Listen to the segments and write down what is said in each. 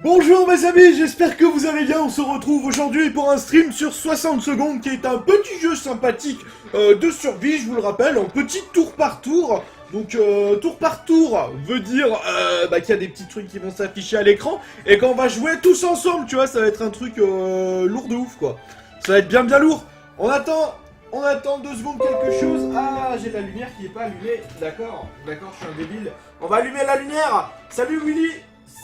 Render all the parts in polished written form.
Bonjour mes amis, j'espère que vous allez bien. On se retrouve aujourd'hui pour un stream sur 60 secondes qui est un petit jeu sympathique de survie, je vous le rappelle, en petit tour par tour. Donc tour par tour veut dire qu'il y a des petits trucs qui vont s'afficher à l'écran et qu'on va jouer tous ensemble, tu vois, ça va être un truc lourd de ouf quoi. Ça va être bien lourd. On attend 2 secondes quelque chose. Ah, j'ai la lumière qui est pas allumée. D'accord, je suis un débile. On va allumer la lumière. Salut Willy.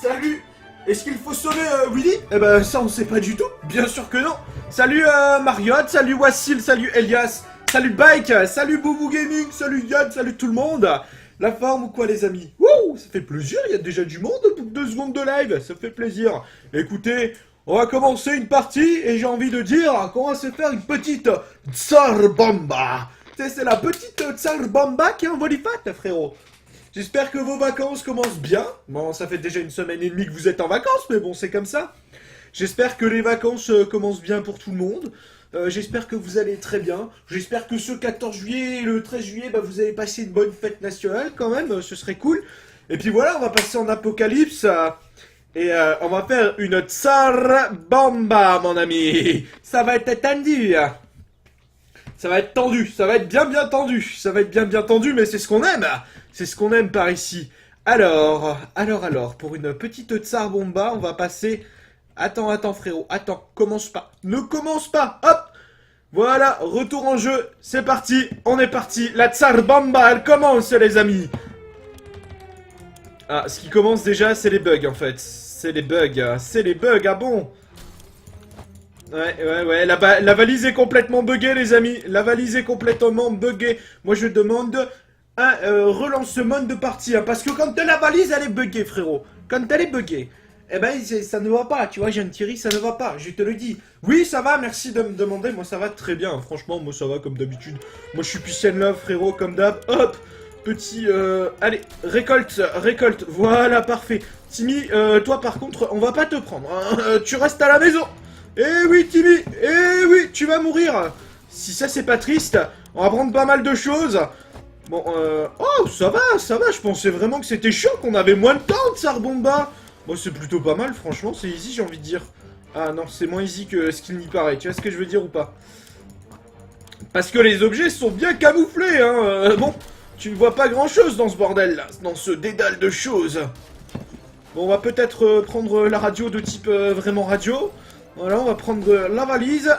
Salut. Est-ce qu'il faut sauver Willy? Eh ben ça on sait pas du tout, bien sûr que non. Salut Mariotte, salut Wassil, salut Elias, salut Bike, salut Boubou Gaming, salut Yann, salut tout le monde. La forme ou quoi les amis? Wouh, ça fait plaisir, il y a déjà du monde pour 2 secondes de live, ça fait plaisir. Écoutez, on va commencer une partie et j'ai envie de dire qu'on va se faire une petite Tsar Bomba. C'est la petite Tsar Bomba qui est en volifat frérot. J'espère que vos vacances commencent bien. Bon, ça fait déjà 1 semaine et demie que vous êtes en vacances, mais bon, c'est comme ça. J'espère que les vacances commencent bien pour tout le monde. J'espère que vous allez très bien. J'espère que ce 14 juillet et le 13 juillet, vous allez passer une bonne fête nationale quand même. Ce serait cool. Et puis voilà, on va passer en apocalypse. On va faire une Tsar Bomba, mon ami. Ça va être tendu. Ça va être tendu, ça va être bien tendu, ça va être bien tendu, mais c'est ce qu'on aime. C'est ce qu'on aime par ici. Alors, pour une petite Tsar Bomba, on va passer... Attends frérot, attends, commence pas. Ne commence pas, hop. Voilà, retour en jeu, c'est parti, on est parti. La Tsar Bomba, elle commence les amis. Ah, ce qui commence déjà, c'est les bugs en fait. C'est les bugs, ah bon. Ouais, la valise est complètement buggée, les amis. La valise est complètement buggée. Moi, je demande un relancement de partie. Hein, parce que quand la valise, elle est buggée, frérot. Quand elle est buggée, eh ben, ça ne va pas. Tu vois, Jeanne Thierry, ça ne va pas. Je te le dis. Oui, ça va, merci de me demander. Moi, ça va très bien. Franchement, moi, ça va comme d'habitude. Moi, je suis Peace and Love, frérot, comme d'hab. Hop, petit... Allez, récolte. Voilà, parfait. Timmy, toi, par contre, on va pas te prendre. Hein. Tu restes à la maison. Eh oui, Timmy, eh oui, tu vas mourir. Si ça, c'est pas triste, on va prendre pas mal de choses. Bon, oh, ça va, je pensais vraiment que c'était chaud, qu'on avait moins de temps de Tsar Bomba. Bon, c'est plutôt pas mal, franchement, c'est easy, j'ai envie de dire. Ah non, c'est moins easy que ce qu'il n'y paraît, tu vois ce que je veux dire ou pas? Parce que les objets sont bien camouflés, hein. Bon, tu ne vois pas grand-chose dans ce bordel-là, dans ce dédale de choses. Bon, on va peut-être prendre la radio de type vraiment radio. Voilà, on va prendre la valise.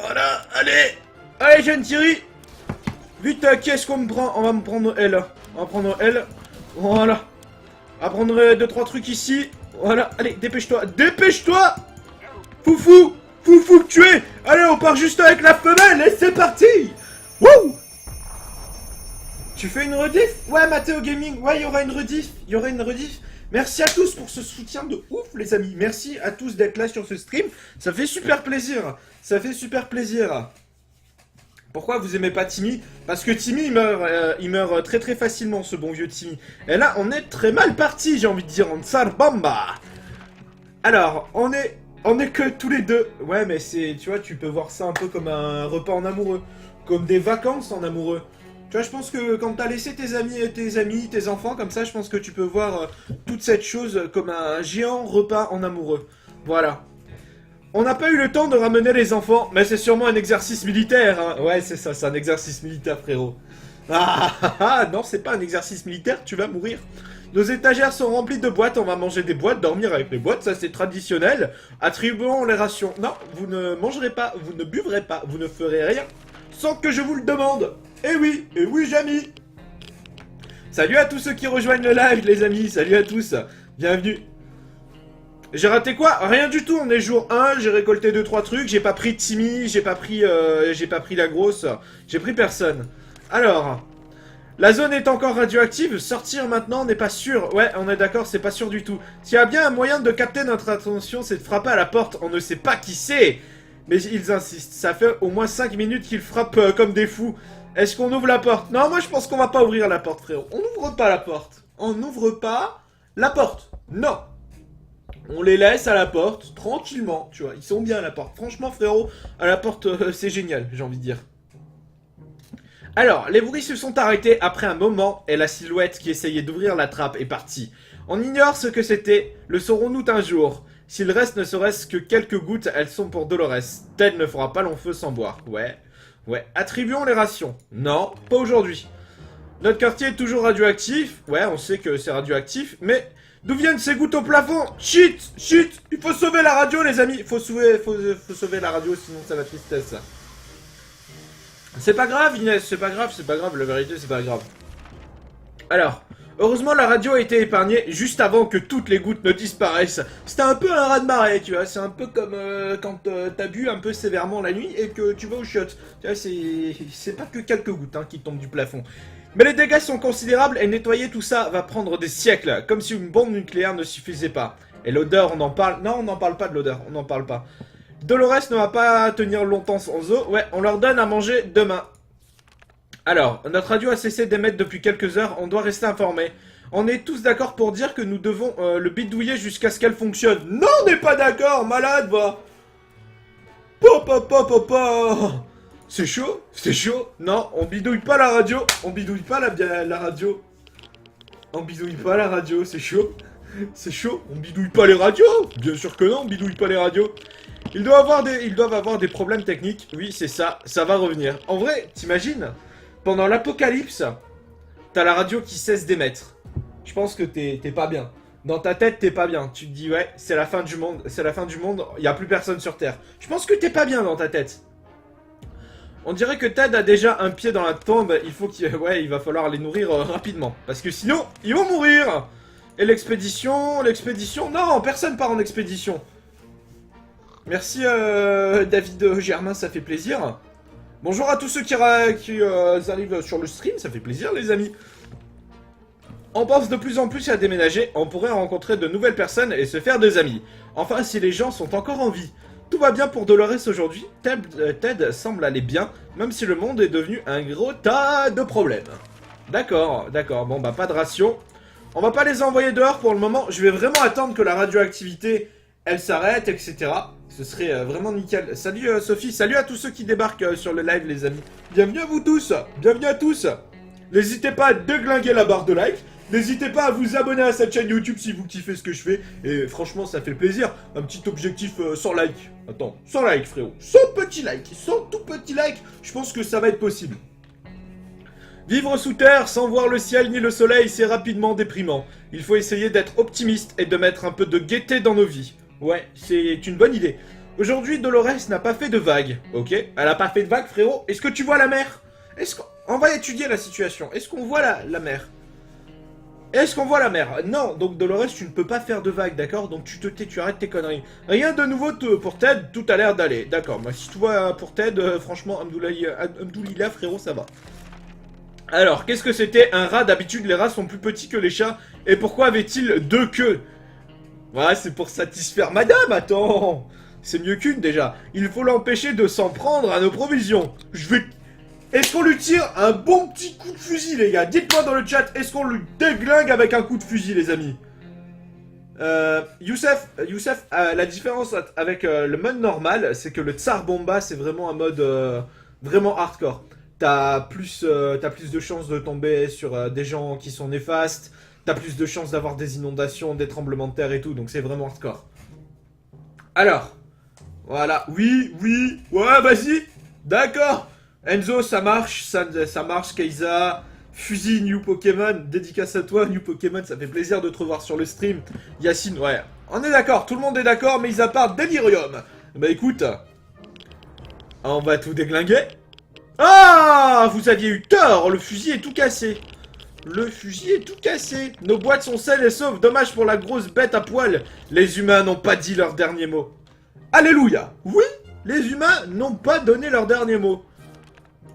Voilà, allez, Jeanne Thierry. Vite, qui est-ce qu'on me prend? On va me prendre elle. Voilà. On va prendre 2-3 trucs ici. Voilà, allez, dépêche-toi. Foufou que tu es. Allez, on part juste avec la femelle et c'est parti. Wouh. Tu fais une rediff? Ouais, Matteo Gaming, ouais, il y aura une rediff. Merci à tous pour ce soutien de ouf, les amis. Merci à tous d'être là sur ce stream. Ça fait super plaisir. Pourquoi vous aimez pas Timmy? Parce que Timmy, il meurt très facilement, ce bon vieux Timmy. Et là, on est très mal parti, j'ai envie de dire, en Tsar Bomba. Alors, on est que tous les deux. Ouais, mais c'est, tu vois, tu peux voir ça un peu comme un repas en amoureux. Comme des vacances en amoureux. Tu vois, je pense que quand t'as laissé tes amis, tes enfants, comme ça, je pense que tu peux voir toute cette chose comme un géant repas en amoureux. Voilà. On n'a pas eu le temps de ramener les enfants, mais c'est sûrement un exercice militaire, hein. Ouais, c'est ça, c'est un exercice militaire, frérot. Non, c'est pas un exercice militaire, tu vas mourir. Nos étagères sont remplies de boîtes, on va manger des boîtes, dormir avec les boîtes, ça c'est traditionnel. Attribuons les rations. Non, vous ne mangerez pas, vous ne buvrez pas, vous ne ferez rien sans que je vous le demande. Eh oui, Jamy. Salut à tous ceux qui rejoignent le live, les amis, salut à tous. Bienvenue. J'ai raté quoi? Rien du tout, on est jour 1, j'ai récolté 2-3 trucs, j'ai pas pris Timmy, j'ai pas pris la grosse, j'ai pris personne. Alors, la zone est encore radioactive, sortir maintenant n'est pas sûr. Ouais, on est d'accord, c'est pas sûr du tout. S'il y a bien un moyen de capter notre attention, c'est de frapper à la porte, on ne sait pas qui c'est. Mais ils insistent, ça fait au moins 5 minutes qu'ils frappent comme des fous. Est-ce qu'on ouvre la porte? Non, moi je pense qu'on va pas ouvrir la porte, frérot. On n'ouvre pas la porte. Non. On les laisse à la porte, tranquillement, tu vois. Ils sont bien à la porte. Franchement, frérot, à la porte, c'est génial, j'ai envie de dire. Alors, les bruits se sont arrêtés après un moment et la silhouette qui essayait d'ouvrir la trappe est partie. On ignore ce que c'était, le saurons-nous un jour. S'il reste ne serait-ce que quelques gouttes, elles sont pour Dolores. Ted ne fera pas long feu sans boire. Ouais. Attribuons les rations. Non, pas aujourd'hui. Notre quartier est toujours radioactif. Ouais, on sait que c'est radioactif, mais d'où viennent ces gouttes au plafond? Shit. Il faut sauver la radio, les amis. Faut sauver la radio, sinon ça va tristesse. C'est pas grave, Inès, c'est pas grave, la vérité, c'est pas grave. Alors, heureusement, la radio a été épargnée juste avant que toutes les gouttes ne disparaissent. C'était un peu un raz-de-marée, tu vois. C'est un peu comme quand t'as bu un peu sévèrement la nuit et que tu vas au chiottes. Tu vois, c'est pas que quelques gouttes qui tombent du plafond. Mais les dégâts sont considérables et nettoyer tout ça va prendre des siècles, comme si une bombe nucléaire ne suffisait pas. Et l'odeur, on en parle? Non, on n'en parle pas de l'odeur, on n'en parle pas. Dolores ne va pas tenir longtemps sans eau. Ouais, on leur donne à manger demain. Alors, notre radio a cessé d'émettre depuis quelques heures, on doit rester informé. On est tous d'accord pour dire que nous devons le bidouiller jusqu'à ce qu'elle fonctionne. Non, on n'est pas d'accord, malade, va. Papa. C'est chaud. Non, on bidouille pas la radio. On bidouille pas la radio. On bidouille pas la radio, c'est chaud. On bidouille pas les radios. Bien sûr que non, on bidouille pas les radios. Ils doivent avoir des problèmes techniques. Oui, c'est ça, ça va revenir. En vrai, t'imagines? Pendant l'apocalypse, t'as la radio qui cesse d'émettre. Je pense que t'es pas bien. Dans ta tête, t'es pas bien. Tu te dis, ouais, c'est la fin du monde, il y a plus personne sur Terre. Je pense que t'es pas bien dans ta tête. On dirait que Ted a déjà un pied dans la tombe, il va falloir les nourrir rapidement. Parce que sinon, ils vont mourir. Et l'expédition, non, personne part en expédition. Merci David Germain, ça fait plaisir. Bonjour à tous ceux qui arrivent sur le stream, ça fait plaisir les amis. On pense de plus en plus à déménager, on pourrait rencontrer de nouvelles personnes et se faire des amis. Enfin, si les gens sont encore en vie. Tout va bien pour Dolores aujourd'hui, Ted semble aller bien, même si le monde est devenu un gros tas de problèmes. D'accord, bon bah pas de ration. On va pas les envoyer dehors pour le moment, je vais vraiment attendre que la radioactivité, elle s'arrête, etc. Ce serait vraiment nickel. Salut Sophie, salut à tous ceux qui débarquent sur le live les amis. Bienvenue à vous tous, bienvenue à tous. N'hésitez pas à déglinguer la barre de like. N'hésitez pas à vous abonner à cette chaîne YouTube si vous kiffez ce que je fais. Et franchement, ça fait plaisir. Un petit objectif sans like. Attends, sans like, frérot. Sans tout petit like. Je pense que ça va être possible. Vivre sous terre sans voir le ciel ni le soleil, c'est rapidement déprimant. Il faut essayer d'être optimiste et de mettre un peu de gaieté dans nos vies. Ouais, c'est une bonne idée. Aujourd'hui, Dolores n'a pas fait de vague. Ok, elle a pas fait de vague, frérot. Est-ce que tu vois la mer? On va étudier la situation. Est-ce qu'on voit la mer? Est-ce qu'on voit la mer? Non, donc Dolores, tu ne peux pas faire de vagues, d'accord? Donc tu te tais, tu arrêtes tes conneries. Rien de nouveau pour Ted, tout a l'air d'aller. D'accord, moi si tu vois pour Ted, franchement, Amdoulila, frérot, ça va. Alors, qu'est-ce que c'était un rat? D'habitude, les rats sont plus petits que les chats. Et pourquoi avait-il deux queues? Ouais, c'est pour satisfaire madame, attends. C'est mieux qu'une, déjà. Il faut l'empêcher de s'en prendre à nos provisions. Est-ce qu'on lui tire un bon petit coup de fusil, les gars? Dites-moi dans le chat, est-ce qu'on lui déglingue avec un coup de fusil, les amis? Youssef, la différence avec le mode normal, c'est que le Tsar Bomba, c'est vraiment un mode vraiment hardcore. T'as plus de chances de tomber sur des gens qui sont néfastes, t'as plus de chances d'avoir des inondations, des tremblements de terre et tout, donc c'est vraiment hardcore. Alors, voilà, oui, ouais, vas-y, d'accord. Enzo, ça marche, ça marche, Kaiza. Fusil, New Pokémon, dédicace à toi, New Pokémon, ça fait plaisir de te revoir sur le stream. Yacine, ouais, on est d'accord, tout le monde est d'accord, mais à part Delirium. Bah écoute, on va tout déglinguer. Ah, vous aviez eu tort, le fusil est tout cassé. Nos boîtes sont saines et sauves, dommage pour la grosse bête à poil. Les humains n'ont pas dit leur dernier mot. Alléluia. Oui, les humains n'ont pas donné leur dernier mot.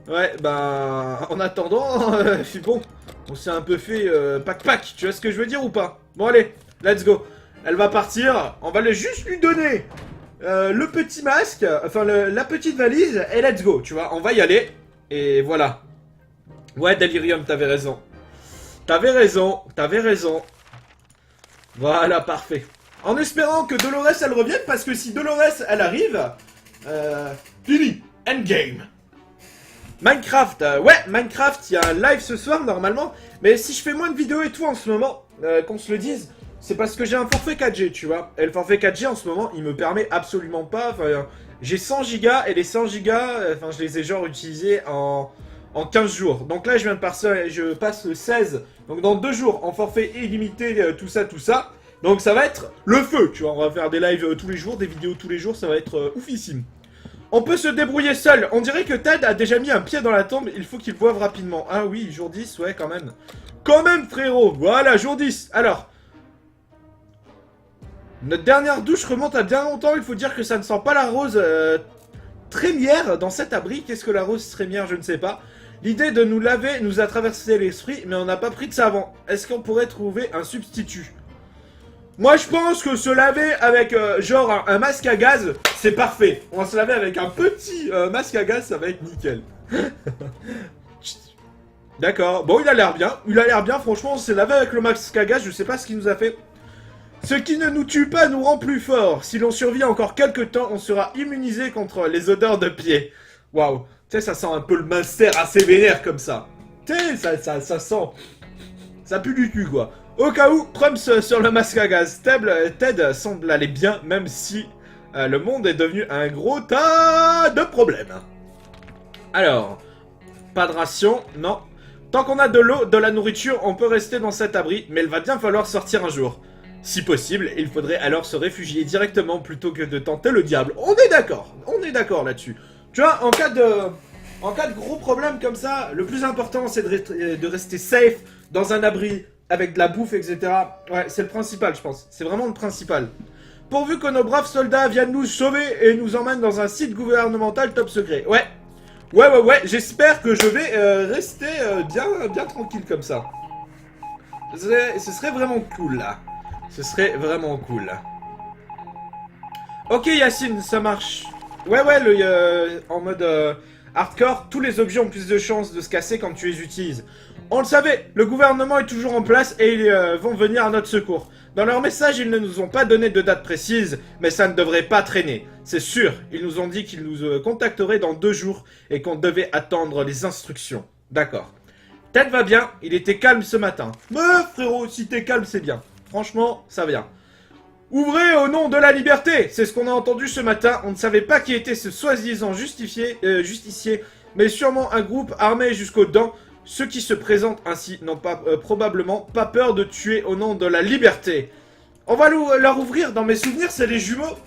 Ouais, bah, en attendant, bon, on s'est un peu fait pack, tu vois ce que je veux dire ou pas? Bon, allez, let's go. Elle va partir, on va juste lui donner le petit masque, enfin la petite valise, et let's go, tu vois, on va y aller, et voilà. Ouais, Delirium, t'avais raison. Voilà, parfait. En espérant que Dolores, elle revienne, parce que si Dolores, elle arrive, fini, endgame. Minecraft, ouais, Minecraft, il y a un live ce soir normalement, mais si je fais moins de vidéos et tout en ce moment, qu'on se le dise, c'est parce que j'ai un forfait 4G, tu vois. Et le forfait 4G, en ce moment, il me permet absolument pas... Enfin, j'ai 100 gigas, et les 100 gigas, enfin, je les ai genre utilisés en 15 jours. Donc là, je passe le 16. Donc dans 2 jours, en forfait illimité, tout ça, tout ça. Donc ça va être le feu, tu vois. On va faire des lives tous les jours, des vidéos tous les jours, ça va être oufissime. On peut se débrouiller seul. On dirait que Ted a déjà mis un pied dans la tombe, il faut qu'il boive rapidement. Ah oui, jour 10, ouais, quand même. Quand même, frérot. Voilà, jour 10. Alors... Notre dernière douche remonte à bien longtemps, il faut dire que ça ne sent pas la rose trémière dans cet abri. Qu'est-ce que la rose trémière, je ne sais pas. L'idée de nous laver nous a traversé l'esprit, mais on n'a pas pris de savon. Est-ce qu'on pourrait trouver un substitut? Moi je pense que se laver avec genre un masque à gaz, c'est parfait. On va se laver avec un petit masque à gaz, ça va être nickel. D'accord, bon il a l'air bien, franchement on s'est lavé avec le masque à gaz, je sais pas ce qu'il nous a fait. Ce qui ne nous tue pas nous rend plus forts. Si l'on survit encore quelques temps, on sera immunisé contre les odeurs de pied. Waouh. Tu sais, ça sent un peu le master assez vénère comme ça. Tu sais, ça sent... Ça pue du cul, quoi. Au cas où, Prums sur le masque à gaz. Ted semble aller bien, même si le monde est devenu un gros tas de problèmes. Alors, pas de ration, non. Tant qu'on a de l'eau, de la nourriture, on peut rester dans cet abri, mais il va bien falloir sortir un jour. Si possible, il faudrait alors se réfugier directement plutôt que de tenter le diable. On est d'accord là-dessus. Tu vois, en cas de gros problème comme ça, le plus important c'est de rester safe dans un abri, avec de la bouffe, etc. Ouais, c'est le principal, je pense. C'est vraiment le principal. Pourvu que nos braves soldats viennent nous sauver et nous emmènent dans un site gouvernemental top secret. Ouais, j'espère que je vais rester bien tranquille comme ça. Ce serait vraiment cool, là. Ce serait vraiment cool. Ok Yacine, ça marche. Ouais, en mode hardcore, tous les objets ont plus de chances de se casser quand tu les utilises. On le savait, le gouvernement est toujours en place et ils vont venir à notre secours. Dans leur message, ils ne nous ont pas donné de date précise, mais ça ne devrait pas traîner. C'est sûr, ils nous ont dit qu'ils nous contacteraient dans 2 jours et qu'on devait attendre les instructions. D'accord. Ted va bien, il était calme ce matin. Mais frérot, si t'es calme, c'est bien. Franchement, ça vient. Ouvrez au nom de la liberté. C'est ce qu'on a entendu ce matin. On ne savait pas qui était ce soi-disant justicier, mais sûrement un groupe armé jusqu'aux dents. Ceux qui se présentent ainsi n'ont pas probablement pas peur de tuer au nom de la liberté. On va leur ouvrir. Dans mes souvenirs, c'est les jumeaux.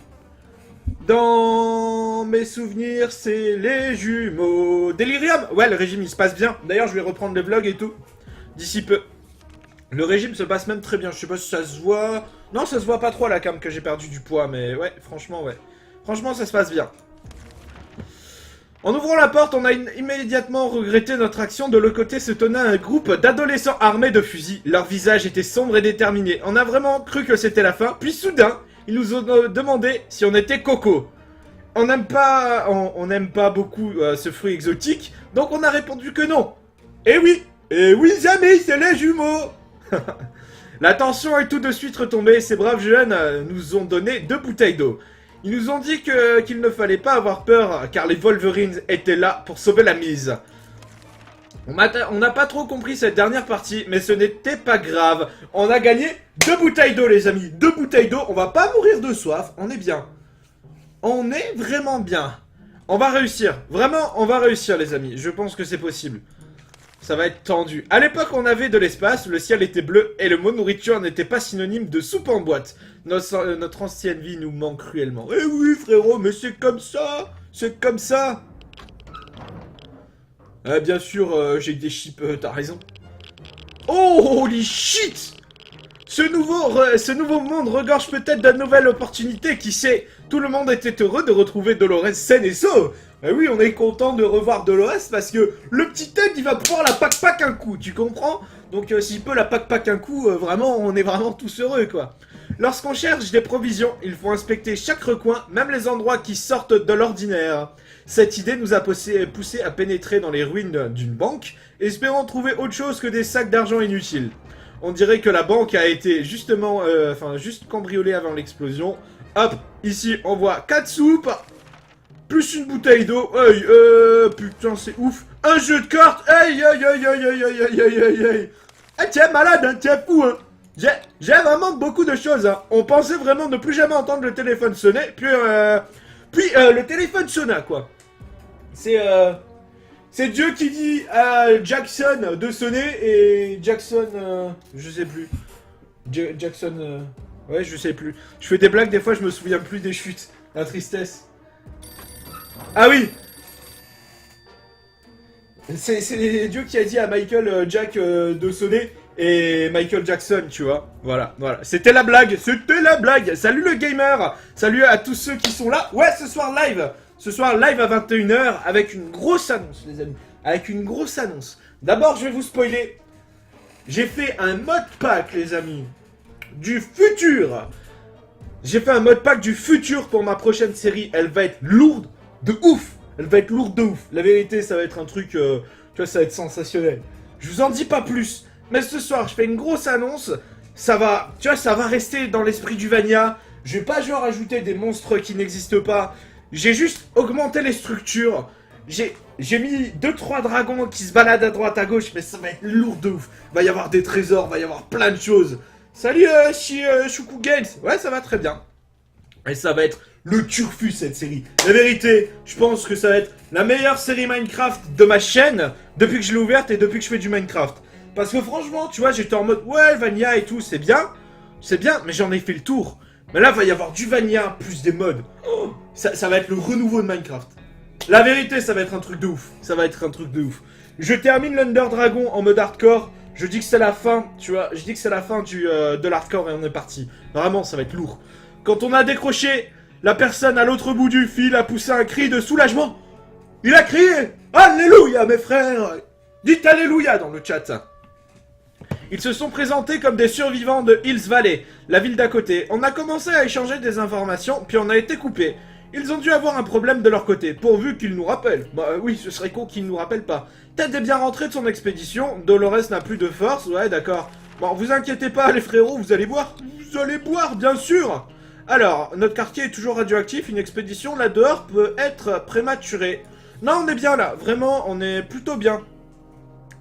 Dans mes souvenirs, c'est les jumeaux. Delirium. Ouais, le régime, il se passe bien. D'ailleurs, je vais reprendre les vlogs et tout. D'ici peu. Le régime se passe même très bien, je sais pas si ça se voit... Non, ça se voit pas trop à la cam que j'ai perdu du poids, mais ouais, franchement, ouais. Franchement, ça se passe bien. En ouvrant la porte, on a immédiatement regretté notre action. De l'autre côté se tenait un groupe d'adolescents armés de fusils. Leur visage était sombre et déterminé. On a vraiment cru que c'était la fin, puis soudain, ils nous ont demandé si on était coco. On n'aime pas beaucoup ce fruit exotique, donc on a répondu que non. Et oui, amis, c'est les jumeaux. La tension est tout de suite retombée, ces braves jeunes nous ont donné 2 bouteilles d'eau. Ils nous ont dit qu'il ne fallait pas avoir peur, car les Wolverines étaient là pour sauver la mise. On n'a pas trop compris cette dernière partie, mais ce n'était pas grave. On a gagné 2 bouteilles d'eau, les amis. 2 bouteilles d'eau, on va pas mourir de soif, on est bien. On est vraiment bien. On va réussir, vraiment, on va réussir, les amis. Je pense que c'est possible. Ça va être tendu. À l'époque, on avait de l'espace, le ciel était bleu et le mot nourriture n'était pas synonyme de soupe en boîte. Notre ancienne vie nous manque cruellement. Eh oui, frérot, mais c'est comme ça. C'est comme ça. Bien sûr, j'ai des chips, t'as raison. Oh, holy shit! Ce nouveau monde regorge peut-être de nouvelles opportunités, qui sait? Tout le monde était heureux de retrouver Dolores saine et sauve. Eh oui, on est content de revoir Dolores parce que le petit Ted, il va pouvoir la pack un coup, tu comprends? Donc s'il peut la pack un coup, vraiment, on est vraiment tous heureux, quoi. Lorsqu'on cherche des provisions, il faut inspecter chaque recoin, même les endroits qui sortent de l'ordinaire. Cette idée nous a poussé à pénétrer dans les ruines d'une banque, espérant trouver autre chose que des sacs d'argent inutiles. On dirait que la banque a été juste cambriolée avant l'explosion. Hop, ici on voit 4 soupes, plus une bouteille d'eau. Hey, putain c'est ouf. Un jeu de cartes. Hey. Ah tiens malade, hein, tiens fou hein. J'ai vraiment beaucoup de choses, hein. On pensait vraiment ne plus jamais entendre le téléphone sonner, puis le téléphone sonna, quoi. C'est Dieu qui dit à Jackson de sonner, et Jackson, je sais plus. Jackson, ouais, je sais plus. Je fais des blagues, des fois je me souviens plus des chutes. La tristesse. Ah oui! C'est Dieu qui a dit à Michael Jack de sonner, et Michael Jackson, tu vois. Voilà, voilà. C'était la blague, c'était la blague. Salut le gamer, salut à tous ceux qui sont là. Ouais, ce soir live à 21h, avec une grosse annonce, les amis. Avec une grosse annonce. D'abord, je vais vous spoiler. J'ai fait un mode pack, les amis. Du futur. J'ai fait un mode pack du futur pour ma prochaine série. Elle va être lourde de ouf. Elle va être lourde de ouf. La vérité, ça va être un truc, tu vois, ça va être sensationnel. Je vous en dis pas plus. Mais ce soir, je fais une grosse annonce. Ça va, tu vois, ça va rester dans l'esprit du Vania. Je vais pas genre ajouter des monstres qui n'existent pas. J'ai juste augmenté les structures. J'ai mis 2-3 dragons qui se baladent à droite à gauche, mais ça va être lourd de ouf. Va y avoir des trésors, va y avoir plein de choses. Salut Choukou Games. Ouais, ça va très bien. Et ça va être le turfu cette série. La vérité, je pense que ça va être la meilleure série Minecraft de ma chaîne depuis que je l'ai ouverte et depuis que je fais du Minecraft. Parce que franchement, tu vois, j'étais en mode ouais, Vanilla et tout, c'est bien, mais j'en ai fait le tour. Mais là, va y avoir du Vanilla plus des mods. Oh, ça va être le renouveau de Minecraft. La vérité, ça va être un truc de ouf. Ça va être un truc de ouf. Je termine l'Under Dragon en mode hardcore. Je dis que c'est la fin, tu vois. Je dis que c'est la fin de l'hardcore et on est parti. Vraiment, ça va être lourd. Quand on a décroché, la personne à l'autre bout du fil a poussé un cri de soulagement. Il a crié Alléluia, mes frères. Dites Alléluia dans le chat. Ils se sont présentés comme des survivants de Hills Valley, la ville d'à côté. On a commencé à échanger des informations, puis on a été coupés. Ils ont dû avoir un problème de leur côté, pourvu qu'ils nous rappellent. Bah oui, ce serait con qu'ils nous rappellent pas. Ted est bien rentré de son expédition, Dolores n'a plus de force, ouais d'accord. Bon, vous inquiétez pas les frérots, vous allez boire. Vous allez boire, bien sûr. Alors, notre quartier est toujours radioactif, une expédition là dehors peut être prématurée. Non, on est bien là, vraiment, on est plutôt bien.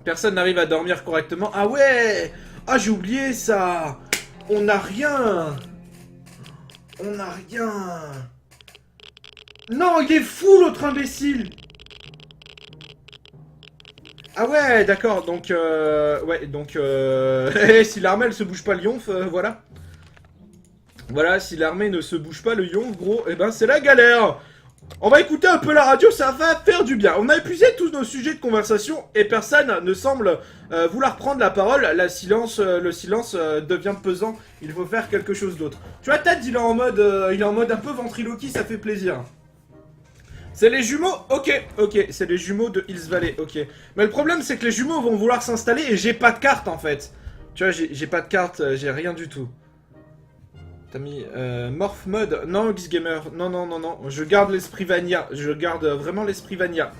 Personne n'arrive à dormir correctement. Ah ouais! Ah, j'ai oublié ça! On n'a rien! On n'a rien! Non, il est fou l'autre imbécile! Ah ouais, d'accord, donc ouais, donc si l'armée elle se bouge pas le yonf, voilà. Voilà, si l'armée ne se bouge pas le yonf, gros, eh ben c'est la galère! On va écouter un peu la radio, ça va faire du bien. On a épuisé tous nos sujets de conversation et personne ne semble vouloir prendre la parole. Le silence devient pesant. Il faut faire quelque chose d'autre. Tu vois, Ted, il est en mode un peu ventriloquie, ça fait plaisir. C'est les jumeaux? Ok, c'est les jumeaux de Hills Valley, ok. Mais le problème, c'est que les jumeaux vont vouloir s'installer et j'ai pas de carte en fait. Tu vois, j'ai pas de carte, j'ai rien du tout. T'as mis Morph Mode. Non, X-Gamer. Non. Je garde l'esprit Vania. Je garde vraiment l'esprit Vania.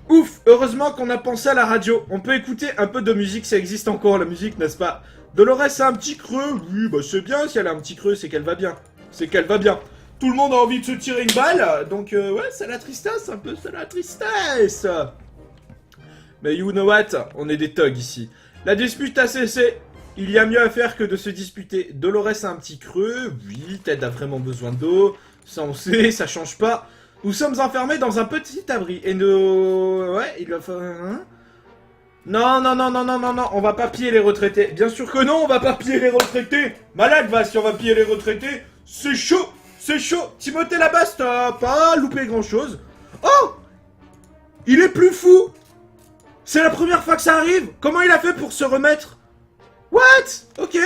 Ouf, heureusement qu'on a pensé à la radio. On peut écouter un peu de musique, ça existe encore la musique, n'est-ce pas? Dolores a un petit creux. Oui, bah c'est bien si elle a un petit creux, c'est qu'elle va bien. C'est qu'elle va bien. Tout le monde a envie de se tirer une balle. Donc, ouais, c'est la tristesse, un peu, c'est la tristesse. Mais you know what? On est des thugs ici. La dispute a cessé. Il y a mieux à faire que de se disputer. Dolores a un petit creux. Oui, Ted a vraiment besoin d'eau. Ça on sait, ça change pas. Nous sommes enfermés dans un petit abri. Et nos... Ouais, il va falloir... Hein? Non, on va pas piller les retraités. Bien sûr que non, on va pas piller les retraités. Malade va si on va piller les retraités. C'est chaud, c'est chaud. Timothée Labasse, t'as pas loupé grand chose. Oh! Il est plus fou. C'est la première fois que ça arrive. Comment il a fait pour se remettre? What? Ok.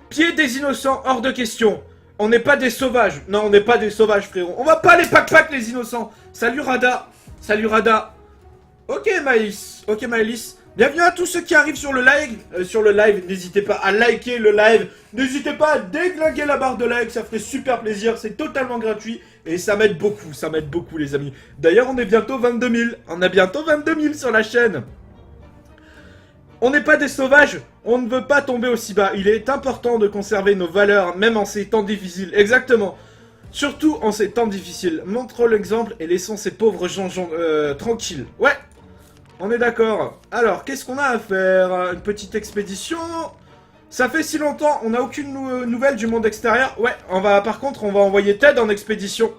Pied des innocents, hors de question. On n'est pas des sauvages. Non, on n'est pas des sauvages, frérot. On va pas les pack les innocents. Salut Rada. Ok, Maïs. Bienvenue à tous ceux qui arrivent sur le live. N'hésitez pas à liker le live. N'hésitez pas à déglinguer la barre de like. Ça ferait super plaisir. C'est totalement gratuit. Et ça m'aide beaucoup, les amis. D'ailleurs, on est bientôt 22 000. On a bientôt 22 000 sur la chaîne. On n'est pas des sauvages, on ne veut pas tomber aussi bas. Il est important de conserver nos valeurs, même en ces temps difficiles. Exactement. Surtout en ces temps difficiles. Montrons l'exemple et laissons ces pauvres gens tranquilles. Ouais. On est d'accord. Alors, qu'est-ce qu'on a à faire? Une petite expédition. Ça fait si longtemps, on n'a aucune nouvelle du monde extérieur. Ouais, par contre, on va envoyer Ted en expédition.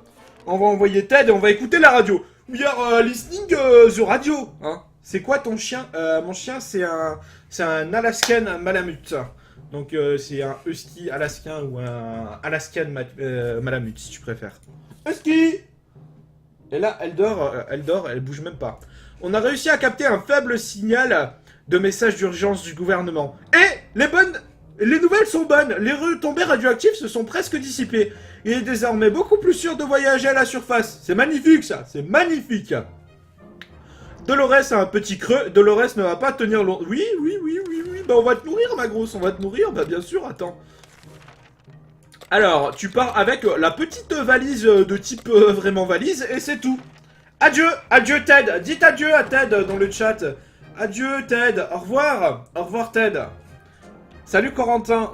On va envoyer Ted et on va écouter la radio. We are listening the radio. Hein? C'est quoi ton chien? Mon chien, c'est un Alaskan Malamute. Donc, c'est un husky alaskan ou un Alaskan Malamute, si tu préfères. Husky! Et là, elle dort, elle bouge même pas. On a réussi à capter un faible signal de message d'urgence du gouvernement. Et les nouvelles sont bonnes. Les retombées radioactives se sont presque dissipées. Il est désormais beaucoup plus sûr de voyager à la surface. C'est magnifique ça, c'est magnifique. Dolores a un petit creux. Dolores ne va pas tenir longtemps. Oui. Bah on va te nourrir ma grosse, on va te nourrir. Bah bien sûr, attends. Alors, tu pars avec la petite valise de type vraiment valise et c'est tout. Adieu Ted. Dites adieu à Ted dans le chat. Adieu Ted, au revoir Ted. Salut Corentin,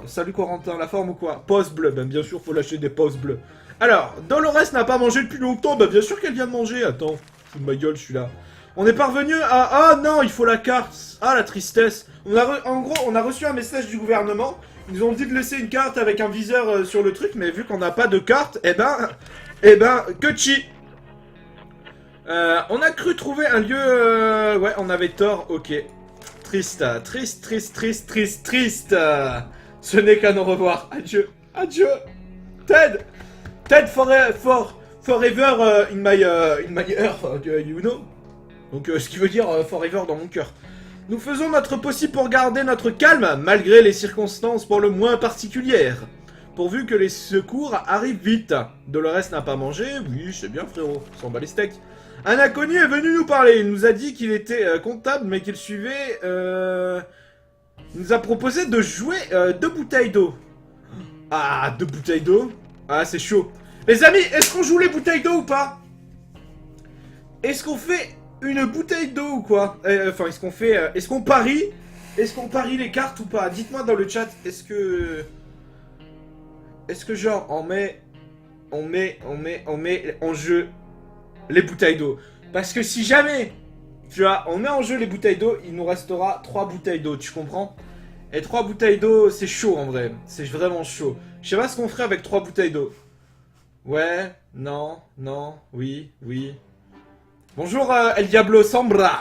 la forme ou quoi? Pause bleue, ben bien sûr faut lâcher des pauses bleues. Alors, Dolores n'a pas mangé depuis longtemps, ben bien sûr qu'elle vient de manger, attends, fous de ma gueule je suis là. On est parvenu à... Ah non, il faut la carte, ah la tristesse. En gros, on a reçu un message du gouvernement, ils nous ont dit de laisser une carte avec un viseur sur le truc, mais vu qu'on n'a pas de carte, eh ben, que chi. On a cru trouver un lieu... Ouais, on avait tort, ok. Triste. Ce n'est qu'à nous revoir. Adieu. Ted, forever in my earth, you know. Donc, ce qui veut dire forever dans mon cœur. Nous faisons notre possible pour garder notre calme, malgré les circonstances pour le moins particulières. Pourvu que les secours arrivent vite. Dolores n'a pas mangé, oui, c'est bien frérot, s'en bat les steaks. Un inconnu est venu nous parler, il nous a dit qu'il était comptable mais qu'il suivait... Il nous a proposé de jouer 2 bouteilles d'eau. Ah, 2 bouteilles d'eau? Ah, c'est chaud. Les amis, est-ce qu'on joue les bouteilles d'eau ou pas? Est-ce qu'on fait une bouteille d'eau ou quoi? Enfin, est-ce qu'on fait... est-ce qu'on parie? Est-ce qu'on parie les cartes ou pas? Dites-moi dans le chat, est-ce que genre, on met en jeu... les bouteilles d'eau. Parce que si jamais, tu vois, on met en jeu les bouteilles d'eau, il nous restera 3 bouteilles d'eau, tu comprends? Et 3 bouteilles d'eau, c'est chaud en vrai. C'est vraiment chaud. Je sais pas ce qu'on ferait avec 3 bouteilles d'eau. Ouais, non, oui. Bonjour El Diablo Sombra.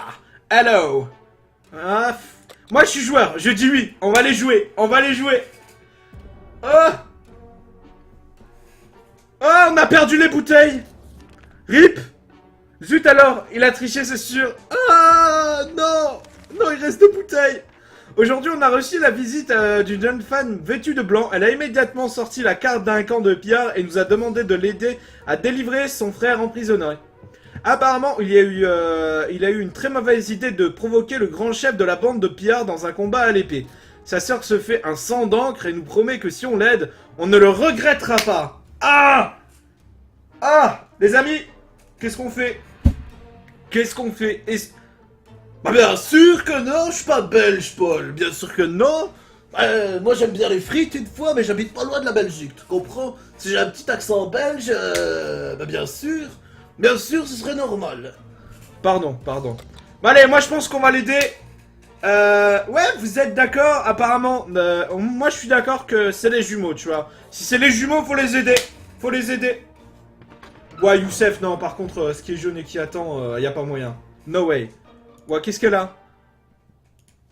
Hello. Ah, moi je suis joueur, je dis oui. On va les jouer. Oh, on a perdu les bouteilles. RIP. Zut alors, il a triché, c'est sûr. Ah non, il reste 2 bouteilles. Aujourd'hui, on a reçu la visite d'une jeune femme vêtue de blanc. Elle a immédiatement sorti la carte d'un camp de pillards et nous a demandé de l'aider à délivrer son frère emprisonné. Apparemment, il a eu une très mauvaise idée de provoquer le grand chef de la bande de pillards dans un combat à l'épée. Sa sœur se fait un sang d'encre et nous promet que si on l'aide, on ne le regrettera pas. Ah, les amis, qu'est-ce qu'on fait? Bah bien sûr que non, je suis pas belge, Paul. Bien sûr que non. Moi j'aime bien les frites une fois, mais j'habite pas loin de la Belgique, tu comprends? Si j'ai un petit accent belge, bah bien sûr, ce serait normal. Pardon. Bah allez, moi je pense qu'on va l'aider. Ouais, vous êtes d'accord? Apparemment, moi je suis d'accord que c'est les jumeaux, tu vois. Si c'est les jumeaux, faut les aider. Ouais, Youssef, non, par contre, ce qui est jaune et qui attend, y a pas moyen. No way. Ouais, qu'est-ce qu'elle a?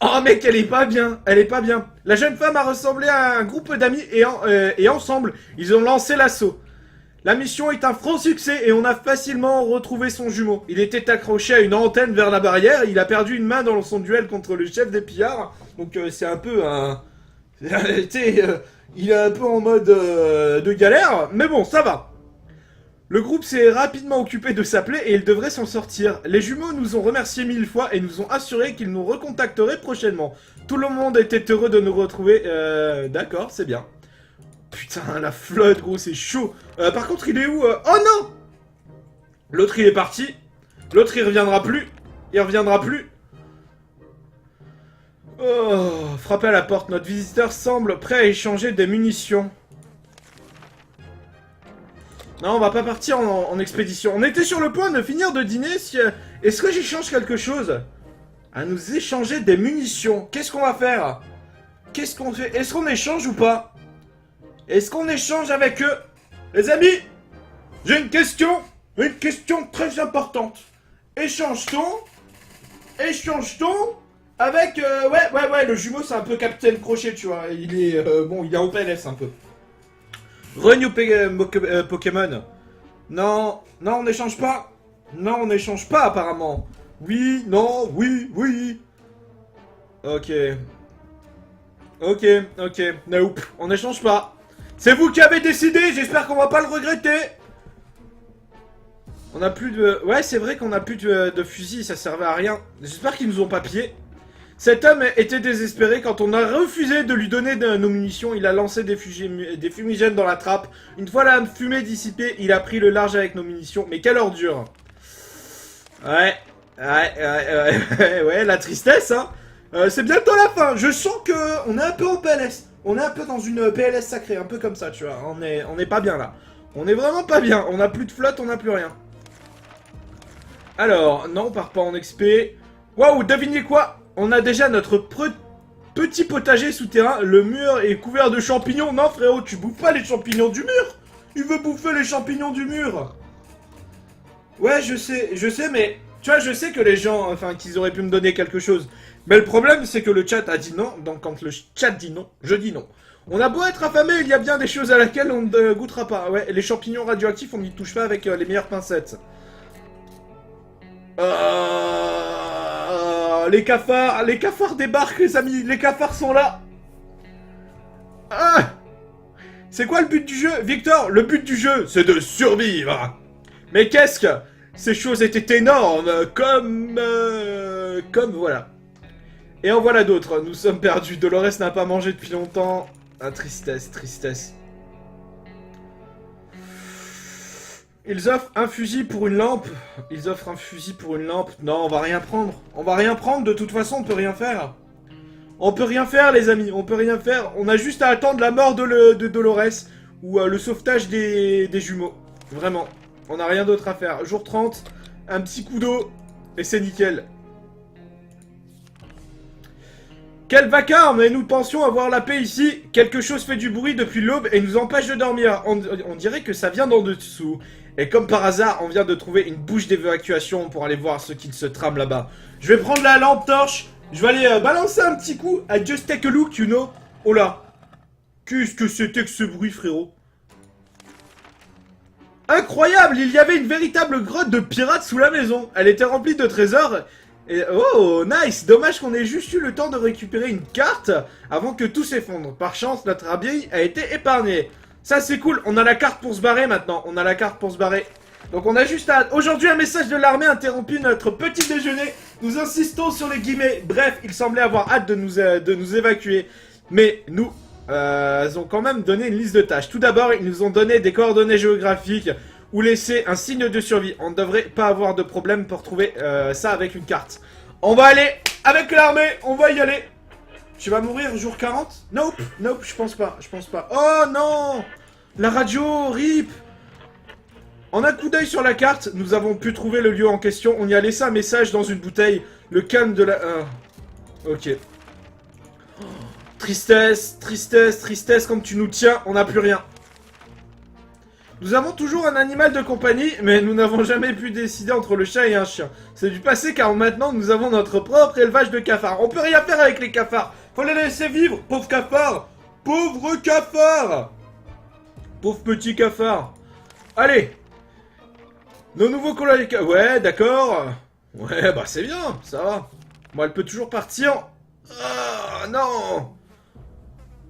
Oh, mec, elle est pas bien. La jeune femme a ressemblé à un groupe d'amis et ensemble, ils ont lancé l'assaut. La mission est un franc succès et on a facilement retrouvé son jumeau. Il était accroché à une antenne vers la barrière, il a perdu une main dans son duel contre le chef des pillards. Donc c'est un peu un... il est un peu en mode de galère, mais bon, ça va. Le groupe s'est rapidement occupé de sa plaie et il devrait s'en sortir. Les jumeaux nous ont remerciés 1000 fois et nous ont assuré qu'ils nous recontacteraient prochainement. Tout le monde était heureux de nous retrouver. D'accord, c'est bien. Putain, la flotte, gros, c'est chaud. Par contre, il est où? Oh non! L'autre, il est parti. L'autre, il reviendra plus. Oh, frappez à la porte. Notre visiteur semble prêt à échanger des munitions. Non, on va pas partir en expédition. On était sur le point de finir de dîner. Est-ce que j'échange quelque chose? À nous échanger des munitions. Qu'est-ce qu'on va faire? Qu'est-ce qu'on fait? Est-ce qu'on échange ou pas? Est-ce qu'on échange avec eux? Les amis, j'ai une question très importante. Échange-t-on avec... ouais, le jumeau c'est un peu Capitaine Crochet, tu vois. Il est, bon, il est en PLS un peu. Renew Pokémon. Non, on n'échange pas. Non, on n'échange pas apparemment. Oui, non, oui. Ok. Nope, on n'échange pas. C'est vous qui avez décidé, j'espère qu'on va pas le regretter. On a plus de... Ouais, c'est vrai qu'on a plus de fusil, ça servait à rien. J'espère qu'ils nous ont pas pillé. Cet homme était désespéré quand on a refusé de lui donner nos munitions. Il a lancé des fumigènes dans la trappe. Une fois la fumée dissipée, il a pris le large avec nos munitions. Mais quelle ordure. Ouais, la tristesse, hein. C'est bientôt la fin. Je sens que on est un peu en PLS. On est un peu dans une PLS sacrée, un peu comme ça, tu vois. On est pas bien là. On est vraiment pas bien. On a plus de flotte, on a plus rien. Alors, non, on part pas en XP. Waouh, devinez quoi? On a déjà notre petit potager souterrain. Le mur est couvert de champignons. Non, frérot, tu bouffes pas les champignons du mur. Il veut bouffer les champignons du mur. Ouais, je sais, mais... Tu vois, je sais que les gens, enfin, qu'ils auraient pu me donner quelque chose. Mais le problème, c'est que le chat a dit non. Donc, quand le chat dit non, je dis non. On a beau être affamé, il y a bien des choses à laquelle on ne goûtera pas. Ouais, les champignons radioactifs, on n'y touche pas avec les meilleures pincettes. Les cafards débarquent, les amis. Les cafards sont là. Ah, c'est quoi le but du jeu, Victor? Le but du jeu, c'est de survivre. Mais qu'est-ce que... Ces choses étaient énormes, comme voilà. Et en voilà d'autres, nous sommes perdus. Dolores n'a pas mangé depuis longtemps. Ah, tristesse. Ils offrent un fusil pour une lampe. Non, on va rien prendre. De toute façon, on peut rien faire. Les amis. On peut rien faire. On a juste à attendre la mort de Dolores. Ou le sauvetage des jumeaux. Vraiment. On n'a rien d'autre à faire. Jour 30, un petit coup d'eau. Et c'est nickel. Quel vacarme! Et nous pensions avoir la paix ici. Quelque chose fait du bruit depuis l'aube et nous empêche de dormir. On dirait que ça vient d'en dessous. Et comme par hasard, on vient de trouver une bouche d'évacuation pour aller voir ce qu'il se trame là-bas. Je vais prendre la lampe torche. Je vais aller balancer un petit coup. I just take a look, you know. Oh là. Qu'est-ce que c'était que ce bruit, frérot? Incroyable! Il y avait une véritable grotte de pirates sous la maison. Elle était remplie de trésors. Et oh, nice! Dommage qu'on ait juste eu le temps de récupérer une carte avant que tout s'effondre. Par chance, notre habit a été épargné. Ça, c'est cool. On a la carte pour se barrer maintenant. Donc, on a juste à... Aujourd'hui, un message de l'armée a interrompu notre petit déjeuner. Nous insistons sur les guillemets. Bref, ils semblaient avoir hâte de nous évacuer. Mais nous... ils ont quand même donné une liste de tâches. Tout d'abord, ils nous ont donné des coordonnées géographiques ou laissé un signe de survie. On ne devrait pas avoir de problème pour trouver ça avec une carte. On va aller avec l'armée, on va y aller. Tu vas mourir jour 40? Nope, je pense pas. Oh non! La radio, rip! En un coup d'œil sur la carte, nous avons pu trouver le lieu en question. On y a laissé un message dans une bouteille. Le calme de la... ok. Tristesse, comme tu nous tiens, on n'a plus rien. Nous avons toujours un animal de compagnie, mais nous n'avons jamais pu décider entre le chat et un chien. C'est du passé car maintenant nous avons notre propre élevage de cafards. On peut rien faire avec les cafards. Faut les laisser vivre, pauvres cafards. Pauvres cafards. Pauvres petits cafards. Allez. Nos nouveaux collègues... Ouais, d'accord. Ouais, bah c'est bien, ça va. Bon, elle peut toujours partir. Ah, non.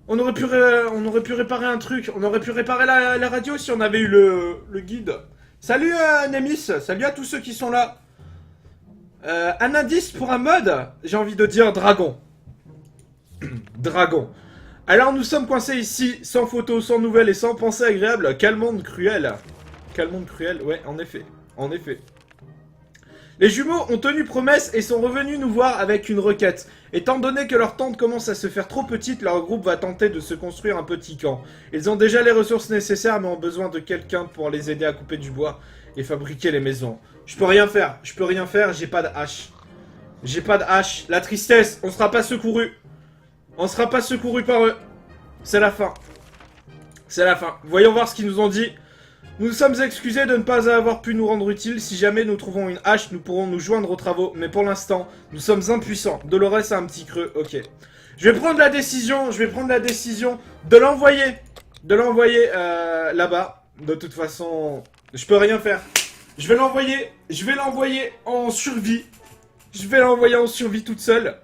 On aurait pu réparer un truc. On aurait pu réparer la radio si on avait eu le guide. Salut Nemis. Salut à tous ceux qui sont là. Un indice pour un mode. J'ai envie de dire dragon. Dragon. Alors nous sommes coincés ici, sans photos, sans nouvelles et sans pensée agréable. Quel monde cruel. Ouais, en effet. Les jumeaux ont tenu promesse et sont revenus nous voir avec une requête. Étant donné que leur tente commence à se faire trop petite, leur groupe va tenter de se construire un petit camp. Ils ont déjà les ressources nécessaires mais ont besoin de quelqu'un pour les aider à couper du bois et fabriquer les maisons. Je peux rien faire, j'ai pas de hache. J'ai pas de hache. La tristesse, on sera pas secouru. On sera pas secouru par eux. C'est la fin. C'est la fin. Voyons voir ce qu'ils nous ont dit. Nous sommes excusés de ne pas avoir pu nous rendre utiles. Si jamais nous trouvons une hache, nous pourrons nous joindre aux travaux. Mais pour l'instant, nous sommes impuissants. Dolores a un petit creux. Ok. Je vais prendre la décision. De l'envoyer. Là-bas. De toute façon, je peux rien faire. Je vais l'envoyer en survie. Je vais l'envoyer en survie toute seule.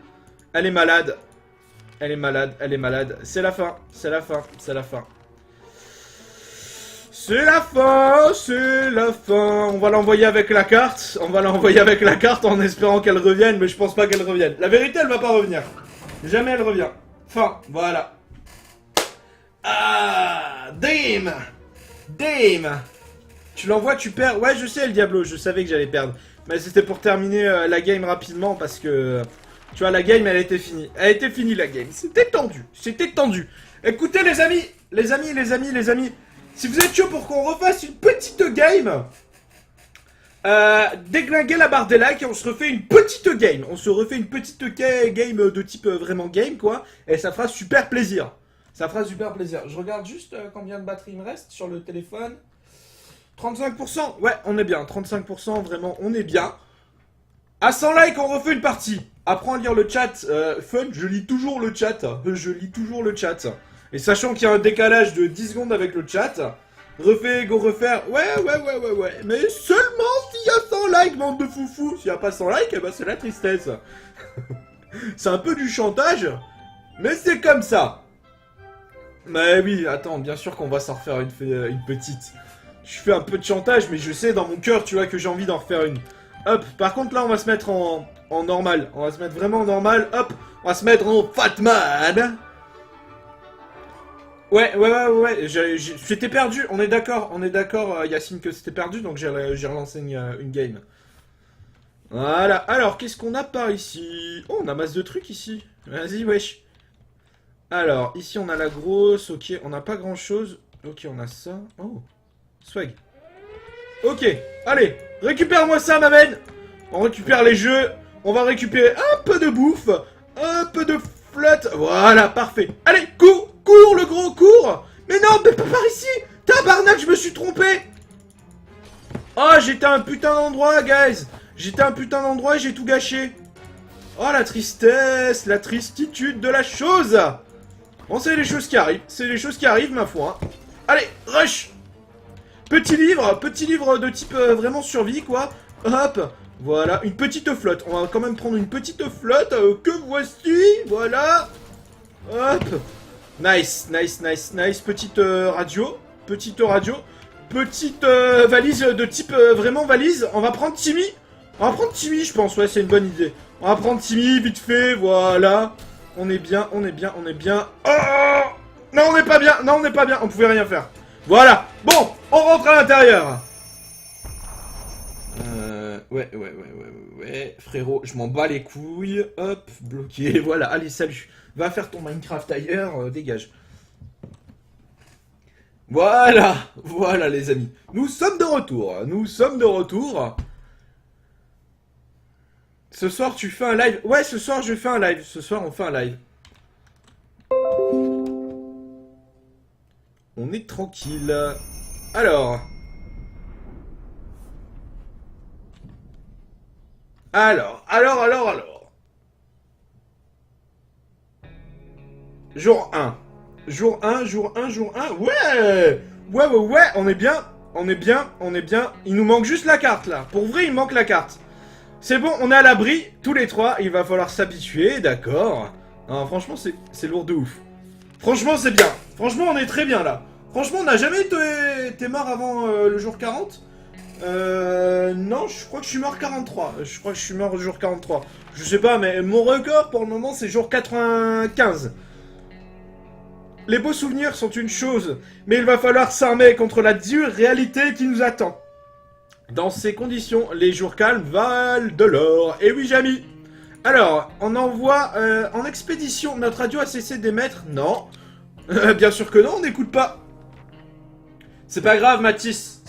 Elle est malade. C'est la fin. C'est la fin. On va l'envoyer avec la carte. En espérant qu'elle revienne. Mais je pense pas qu'elle revienne. La vérité, elle va pas revenir. Jamais elle revient. Fin. Voilà. Ah, Dame. Tu l'envoies, tu perds. Ouais, je sais, le Diablo. Je savais que j'allais perdre. Mais c'était pour terminer la game rapidement parce que... Tu vois, la game, elle était finie. La game. C'était tendu. Écoutez, les amis. Si vous êtes chaud pour qu'on refasse une petite game, déglinguez la barre des likes et on se refait une petite game. Game de type vraiment game, quoi. Et ça fera super plaisir. Je regarde juste combien de batterie il me reste sur le téléphone. 35%. Ouais, on est bien. 35%, vraiment, on est bien. À 100 likes, on refait une partie. Apprends à lire le chat. Fun, je lis toujours le chat. Et sachant qu'il y a un décalage de 10 secondes avec le chat, refaire. Ouais. Mais seulement s'il y a 100 likes, bande de foufou. S'il n'y a pas 100 likes, eh ben c'est la tristesse. C'est un peu du chantage, mais c'est comme ça. Mais oui, attends, bien sûr qu'on va s'en refaire une petite. Je fais un peu de chantage, mais je sais dans mon cœur, tu vois, que j'ai envie d'en refaire une. Hop, par contre là, on va se mettre en normal. On va se mettre vraiment en normal. Hop, on va se mettre en Fatman. Ouais, j'étais perdu, on est d'accord, Yacine, que c'était perdu, donc j'ai relancé une game. Voilà, alors, qu'est-ce qu'on a par ici? Oh, on a masse de trucs ici. Vas-y, wesh. Alors, ici, on a la grosse, ok, on n'a pas grand-chose. Ok, on a ça. Oh, swag. Ok, allez, récupère-moi ça, ma benne. On récupère les jeux, on va récupérer un peu de bouffe, un peu de flotte. Voilà, parfait. Allez, cours, le gros, cours. Mais non, mais pas par ici. Tabarnak, je me suis trompé. Oh, j'étais à un putain d'endroit, guys. Et j'ai tout gâché. Oh, la tristesse, la tristitude de la chose. Bon, c'est les choses qui arrivent, ma foi. Allez, rush. Petit livre de type vraiment survie, quoi. Hop, voilà, une petite flotte. On va quand même prendre une petite flotte que voici, voilà. Hop. Nice. Petite radio. Petite valise de type vraiment valise. On va prendre Timmy, je pense, ouais, c'est une bonne idée. On va prendre Timmy, vite fait, voilà. On est bien. Oh non, on n'est pas bien, on pouvait rien faire. Voilà, bon, on rentre à l'intérieur. Ouais, frérot, je m'en bats les couilles. Hop, bloqué, voilà, allez, salut. Va faire ton Minecraft ailleurs, dégage. Voilà, les amis. Nous sommes de retour. Ce soir, tu fais un live? Ouais, ce soir, je fais un live. On fait un live. On est tranquille. Alors. Jour 1. Ouais, on est bien. Il nous manque juste la carte, là. Pour vrai, il manque la carte. C'est bon, on est à l'abri, tous les trois. Il va falloir s'habituer, d'accord. Non, franchement, c'est lourd de ouf. Franchement, c'est bien. Franchement, on est très bien, là. Franchement, on n'a jamais été mort avant le jour 40. Non, je crois que je suis mort 43. Je crois que je suis mort au jour 43. Je sais pas, mais mon record, pour le moment, c'est jour 95. Les beaux souvenirs sont une chose, mais il va falloir s'armer contre la dure réalité qui nous attend. Dans ces conditions, les jours calmes valent de l'or. Et oui, Jamy. Alors, on envoie en expédition. Notre radio a cessé d'émettre? Non. Bien sûr que non, on n'écoute pas. C'est pas grave, Mathis.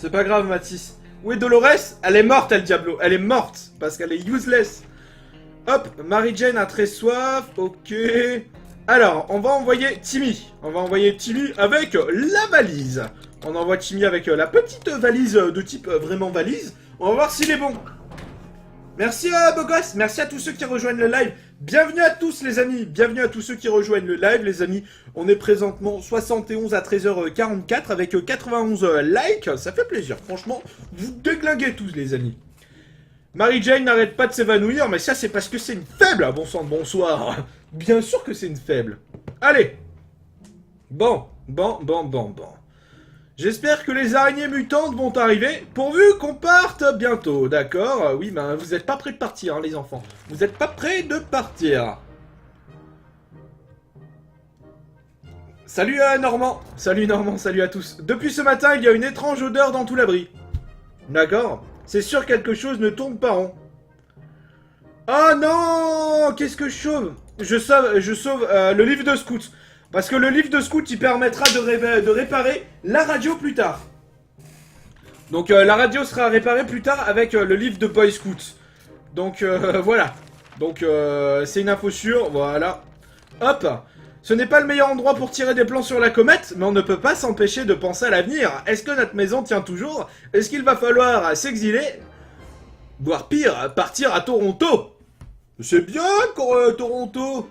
Où est Dolores? Elle est morte, El Diablo. Elle est morte, parce qu'elle est useless. Hop, Mary Jane a très soif, ok. Alors, on va envoyer Timmy. On va envoyer Timmy avec la valise. On envoie Timmy avec la petite valise de type vraiment valise. On va voir s'il est bon. Merci beau gosse, merci à tous ceux qui rejoignent le live. Bienvenue à tous les amis, bienvenue à tous ceux qui rejoignent le live les amis. On est présentement 71 à 13h44 avec 91 likes, ça fait plaisir, franchement. Vous déglinguez tous les amis. Mary Jane n'arrête pas de s'évanouir, mais ça c'est parce que c'est une faible. Bon sang de bonsoir. Bien sûr que c'est une faible. Allez. Bon. J'espère que les araignées mutantes vont arriver, pourvu qu'on parte bientôt, d'accord? Oui, ben vous êtes pas prêts de partir, hein, les enfants. Vous êtes pas prêts de partir. Salut Normand, salut à tous. Depuis ce matin, il y a une étrange odeur dans tout l'abri. D'accord? C'est sûr quelque chose ne tourne pas rond. Oh non! Qu'est-ce que je sauve? Je sauve le livre de scout. Parce que le livre de scout, il permettra de réparer la radio plus tard. Donc la radio sera réparée plus tard avec le livre de Boy Scout. Donc voilà. Donc c'est une info sûre, voilà. Hop. Ce n'est pas le meilleur endroit pour tirer des plans sur la comète, mais on ne peut pas s'empêcher de penser à l'avenir. Est-ce que notre maison tient toujours? Est-ce qu'il va falloir s'exiler? Voire pire, partir à Toronto. C'est bien, Toronto.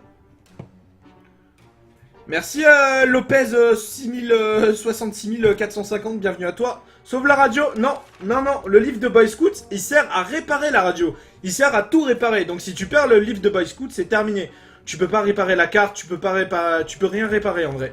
Merci Lopez 66 450, bienvenue à toi. Sauve la radio. Non, le livre de Boy Scout, il sert à réparer la radio. Il sert à tout réparer. Donc si tu perds le livre de Boy Scout, c'est terminé. Tu peux pas réparer la carte, tu peux rien réparer en vrai.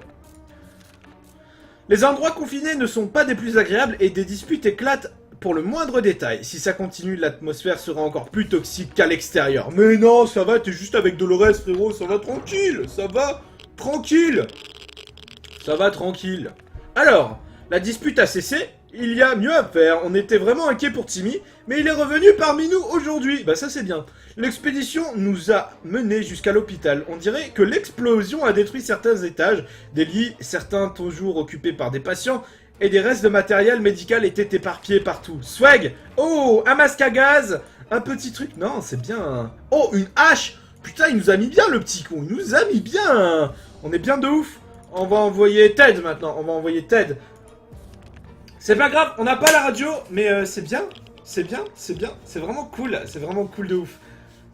Les endroits confinés ne sont pas des plus agréables et des disputes éclatent pour le moindre détail. Si ça continue, l'atmosphère sera encore plus toxique qu'à l'extérieur. Mais non, ça va, t'es juste avec Dolores, frérot, ça va tranquille, ça va tranquille. Ça va tranquille. Alors, la dispute a cessé, il y a mieux à faire. On était vraiment inquiet pour Timmy, mais il est revenu parmi nous aujourd'hui. Bah ça c'est bien. L'expédition nous a menés jusqu'à l'hôpital. On dirait que l'explosion a détruit certains étages, des lits, certains toujours occupés par des patients, et des restes de matériel médical étaient éparpillés partout. Swag! Oh, un masque à gaz! Un petit truc... Non, c'est bien... Oh, une hache! Putain, il nous a mis bien le petit con, il nous a mis bien! On est bien de ouf! On va envoyer Ted maintenant, on va envoyer Ted. C'est pas grave, on n'a pas la radio, mais c'est bien. C'est bien, c'est bien, c'est vraiment cool de ouf.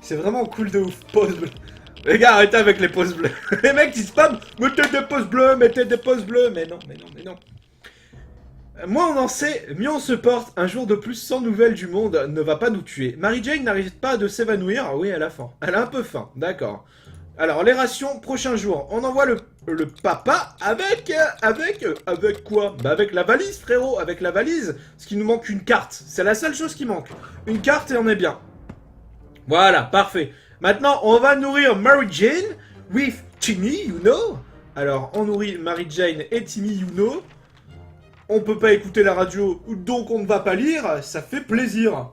C'est vraiment cool de ouf, pause bleue. Les gars, arrêtez avec les pauses bleues. Les mecs, ils spamment, mettez des pauses bleues, mais non. Moins on en sait, mieux on se porte. Un jour de plus sans nouvelles du monde ne va pas nous tuer. Mary Jane n'arrive pas de s'évanouir. Ah oui, elle a faim. Elle a un peu faim, d'accord. Alors, les rations, prochain jour. On envoie le papa avec quoi? Bah avec la valise, frérot, avec la valise. Parce qu'il nous manque une carte. C'est la seule chose qui manque. Une carte et on est bien. Voilà, parfait. Maintenant, on va nourrir Mary Jane with Timmy, you know. Alors, on nourrit Mary Jane et Timmy, you know. On peut pas écouter la radio, donc on ne va pas lire. Ça fait plaisir.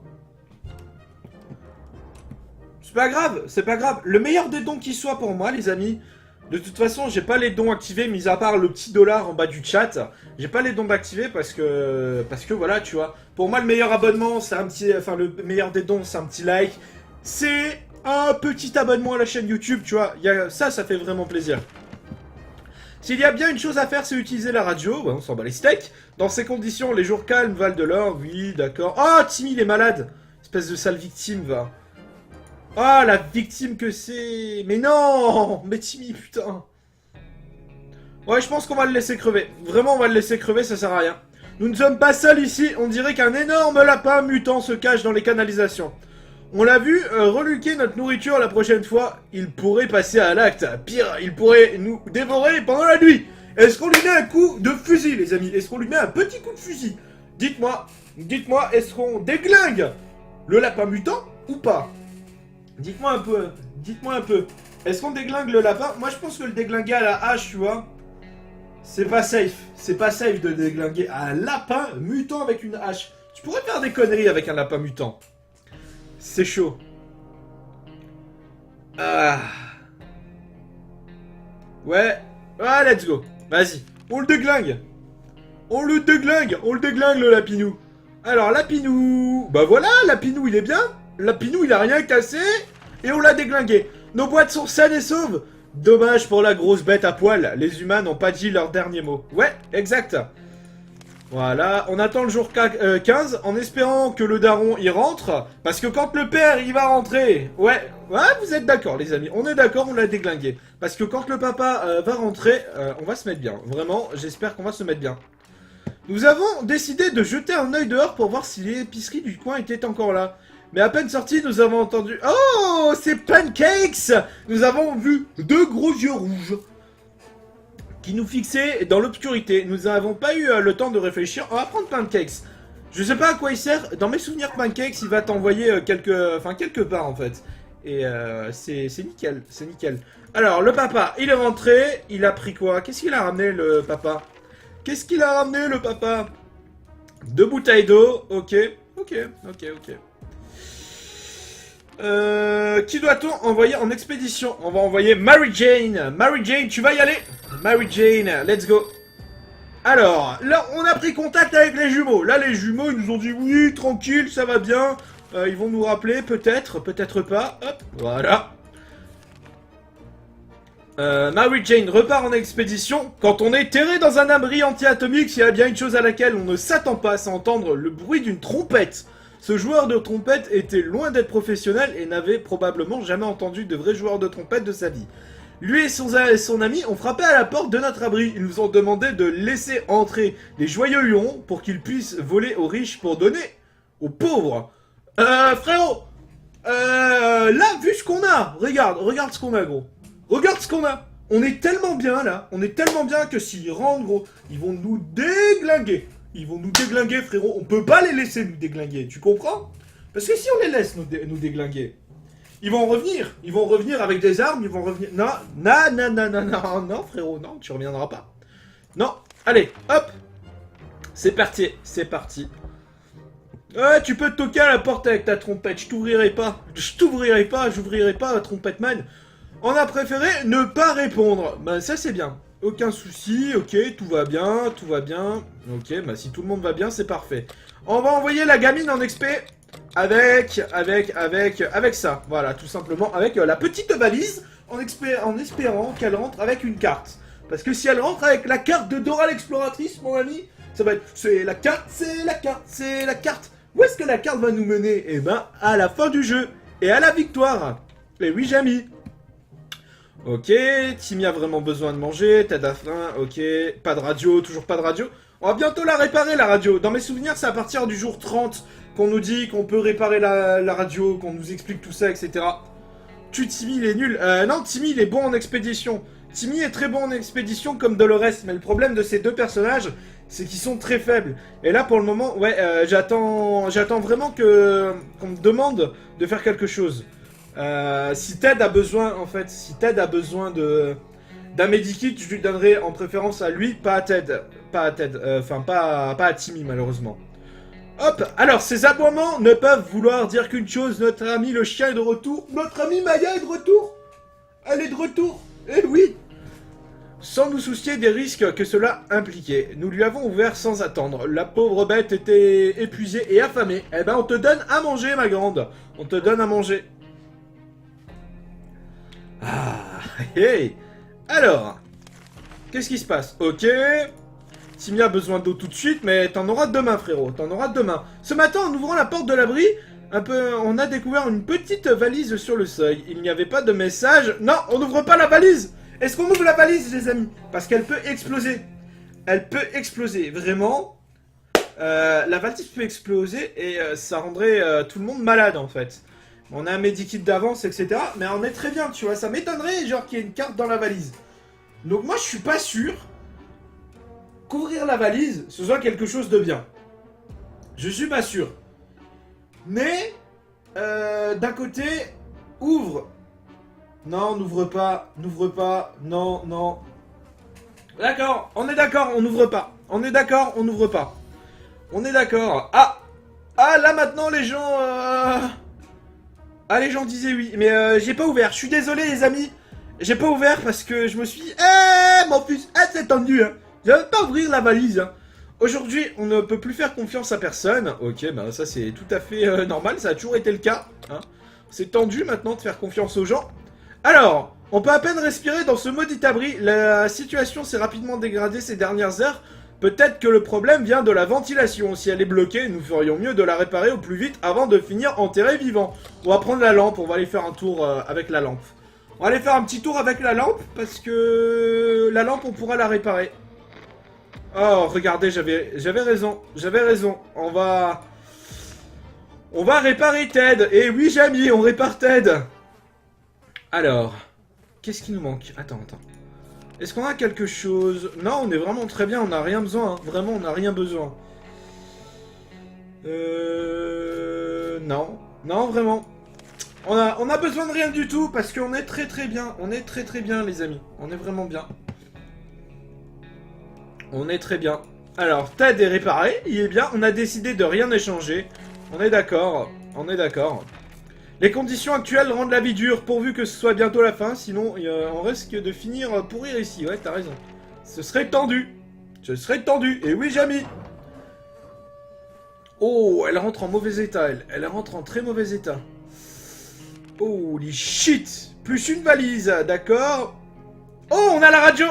C'est pas grave. Le meilleur des dons qui soit pour moi, les amis. De toute façon, j'ai pas les dons activés, mis à part le petit dollar en bas du chat. J'ai pas les dons activés parce que voilà, tu vois. Pour moi, le meilleur abonnement, c'est un petit... Enfin, le meilleur des dons, c'est un petit like. C'est un petit abonnement à la chaîne YouTube, tu vois. Ça fait vraiment plaisir. S'il y a bien une chose à faire, c'est utiliser la radio. Ouais, on s'en bat les steaks. Dans ces conditions, les jours calmes valent de l'or. Oui, d'accord. Oh, Timmy, il est malade. Espèce de sale victime, va. Ah, la victime que c'est. Mais non. Mais Timmy, putain. Ouais, je pense qu'on va le laisser crever. Vraiment, on va le laisser crever, ça sert à rien. Nous ne sommes pas seuls ici. On dirait qu'un énorme lapin mutant se cache dans les canalisations. On l'a vu reluquer notre nourriture la prochaine fois. Il pourrait passer à l'acte. Pire, il pourrait nous dévorer pendant la nuit. Est-ce qu'on lui met un coup de fusil, les amis? Est-ce qu'on lui met un petit coup de fusil? Dites-moi, est-ce qu'on déglingue le lapin mutant ou pas? Dites-moi un peu. Est-ce qu'on déglingue le lapin? Moi, je pense que le déglinguer à la hache, tu vois, c'est pas safe. C'est pas safe de déglinguer un lapin mutant avec une hache. Tu pourrais faire des conneries avec un lapin mutant. C'est chaud. Ah. Ouais. Ah, let's go. Vas-y. On le déglingue, le lapinou. Alors, lapinou. Bah voilà, lapinou, il est bien. Lapinou, il a rien cassé. et on l'a déglingué. Nos boîtes sont saines et sauves. Dommage pour la grosse bête à poil, les humains n'ont pas dit leur dernier mot. Ouais, exact. Voilà, on attend le jour 15 en espérant que le daron y rentre. Parce que quand le père il va rentrer, ouais, vous êtes d'accord les amis, on est d'accord, on l'a déglingué. Parce que quand le papa va rentrer, on va se mettre bien. Vraiment, j'espère qu'on va se mettre bien. Nous avons décidé de jeter un œil dehors pour voir si l'épicerie du coin était encore là. Mais à peine sorti, nous avons entendu... Oh, c'est Pancakes! Nous avons vu deux gros yeux rouges qui nous fixaient dans l'obscurité. Nous n'avons pas eu le temps de réfléchir. On va prendre Pancakes. Je sais pas à quoi il sert. Dans mes souvenirs, Pancakes, il va t'envoyer quelque part en fait. Et c'est nickel, c'est nickel. Alors, le papa, il est rentré. Il a pris quoi? Qu'est-ce qu'il a ramené, le papa? Qu'est-ce qu'il a ramené, le papa? 2 bouteilles d'eau. Ok. Qui doit-on envoyer en expédition? On va envoyer Mary Jane. Mary Jane, tu vas y aller? Mary Jane, let's go. Alors, là, on a pris contact avec les jumeaux. Là, les jumeaux, ils nous ont dit oui, tranquille, ça va bien. Ils vont nous rappeler, peut-être, peut-être pas. Hop, voilà. Mary Jane repart en expédition. Quand on est terré dans un abri anti-atomique, s'il y a bien une chose à laquelle on ne s'attend pas, c'est entendre le bruit d'une trompette. Ce joueur de trompette était loin d'être professionnel et n'avait probablement jamais entendu de vrai joueur de trompette de sa vie. Lui et son ami ont frappé à la porte de notre abri. Ils nous ont demandé de laisser entrer les joyeux lions pour qu'ils puissent voler aux riches pour donner aux pauvres. Frérot, là, vu ce qu'on a, regarde ce qu'on a, gros. Regarde ce qu'on a. On est tellement bien, là. On est tellement bien que s'ils rentrent, gros, ils vont nous déglinguer. Ils vont nous déglinguer, frérot. On peut pas les laisser nous déglinguer, tu comprends? Parce que si on les laisse nous déglinguer, ils vont revenir. Ils vont revenir avec des armes, ils vont revenir... Non, frérot, non, tu reviendras pas. Non, allez, hop. C'est parti, c'est parti. Ouais, tu peux te toquer à la porte avec ta trompette, je t'ouvrirai pas, j'ouvrirai pas, trompette man. On a préféré ne pas répondre. Bah ça c'est bien. Aucun souci, ok, tout va bien. Ok, bah si tout le monde va bien, c'est parfait. On va envoyer la gamine en expé avec ça. Voilà, tout simplement, avec la petite valise, en espérant qu'elle rentre avec une carte. Parce que si elle rentre avec la carte de Dora l'exploratrice, mon ami, ça va être, c'est la carte. Où est-ce que la carte va nous mener? Eh ben, à la fin du jeu, et à la victoire. Et oui, j'ai mis. Ok, Timmy a vraiment besoin de manger, Ted a faim, ok, pas de radio, toujours pas de radio. On va bientôt la réparer, la radio. Dans mes souvenirs, c'est à partir du jour 30 qu'on nous dit qu'on peut réparer la radio, qu'on nous explique tout ça, etc. Timmy, il est nul. Non, Timmy, il est bon en expédition. Timmy est très bon en expédition comme Dolores, mais le problème de ces deux personnages, c'est qu'ils sont très faibles. Et là, pour le moment, ouais, j'attends vraiment qu'on me demande de faire quelque chose. Si Ted a besoin, en fait, d'un medikit, je lui donnerai en préférence à lui, pas à Ted. Pas à Timmy, malheureusement. Hop, alors, ces aboiements ne peuvent vouloir dire qu'une chose, notre ami le chien est de retour. Notre ami Maya est de retour. Elle est de retour. Eh oui. Sans nous soucier des risques que cela impliquait, nous lui avons ouvert sans attendre. La pauvre bête était épuisée et affamée. Eh ben, on te donne à manger, ma grande. On te donne à manger. Ah, hey. Alors, qu'est-ce qui se passe? Ok. Timmy a besoin d'eau tout de suite, mais t'en auras demain, frérot. T'en auras demain. Ce matin, en ouvrant la porte de l'abri, on a découvert une petite valise sur le seuil. Il n'y avait pas de message. Non, on n'ouvre pas la valise. Est-ce qu'on ouvre la valise, les amis? Parce qu'elle peut exploser. Elle peut exploser, vraiment. La valise peut exploser et ça rendrait tout le monde malade, en fait. On a un medikit d'avance, etc. Mais on est très bien, tu vois. Ça m'étonnerait, genre, qu'il y ait une carte dans la valise. Donc moi, je suis pas sûr qu'ouvrir la valise, ce soit quelque chose de bien. Je suis pas sûr. Mais, d'un côté, ouvre. Non, n'ouvre pas, non, non. D'accord, on est d'accord, on n'ouvre pas. On est d'accord, on n'ouvre pas. On est d'accord. Ah, là maintenant les gens... Ah, les gens disaient oui, mais j'ai pas ouvert. Je suis désolé les amis, j'ai pas ouvert parce que je me suis dit... mon fils, c'est tendu, hein. Je vais pas ouvrir la valise, hein. Aujourd'hui, on ne peut plus faire confiance à personne. Ok, bah ça c'est tout à fait normal, ça a toujours été le cas, hein. C'est tendu maintenant de faire confiance aux gens. Alors, on peut à peine respirer dans ce maudit abri. La situation s'est rapidement dégradée ces dernières heures. Peut-être que le problème vient de la ventilation. Si elle est bloquée, nous ferions mieux de la réparer au plus vite avant de finir enterré vivant. On va prendre la lampe, on va aller faire un tour avec la lampe. On va aller faire un petit tour avec la lampe, parce que la lampe, on pourra la réparer. Oh, regardez, j'avais raison. On va réparer Ted. Et oui, Jamie, on répare Ted. Alors, qu'est-ce qui nous manque? Attends. Est-ce qu'on a quelque chose? Non, on est vraiment très bien, on n'a rien besoin. Hein. Vraiment, on n'a rien besoin. Non. Non, vraiment. On a besoin de rien du tout, parce qu'on est très bien. On est très bien, les amis. On est vraiment bien. On est très bien. Alors, Ted est réparé, il est bien. On a décidé de rien échanger. On est d'accord. Les conditions actuelles rendent la vie dure, pourvu que ce soit bientôt la fin. Sinon, on risque de finir pourrir ici. Ouais, t'as raison. Ce serait tendu. Et oui, Jamie. Oh, elle rentre en mauvais état, elle. Elle rentre en très mauvais état. Holy shit. Plus une valise, d'accord. Oh, on a la radio.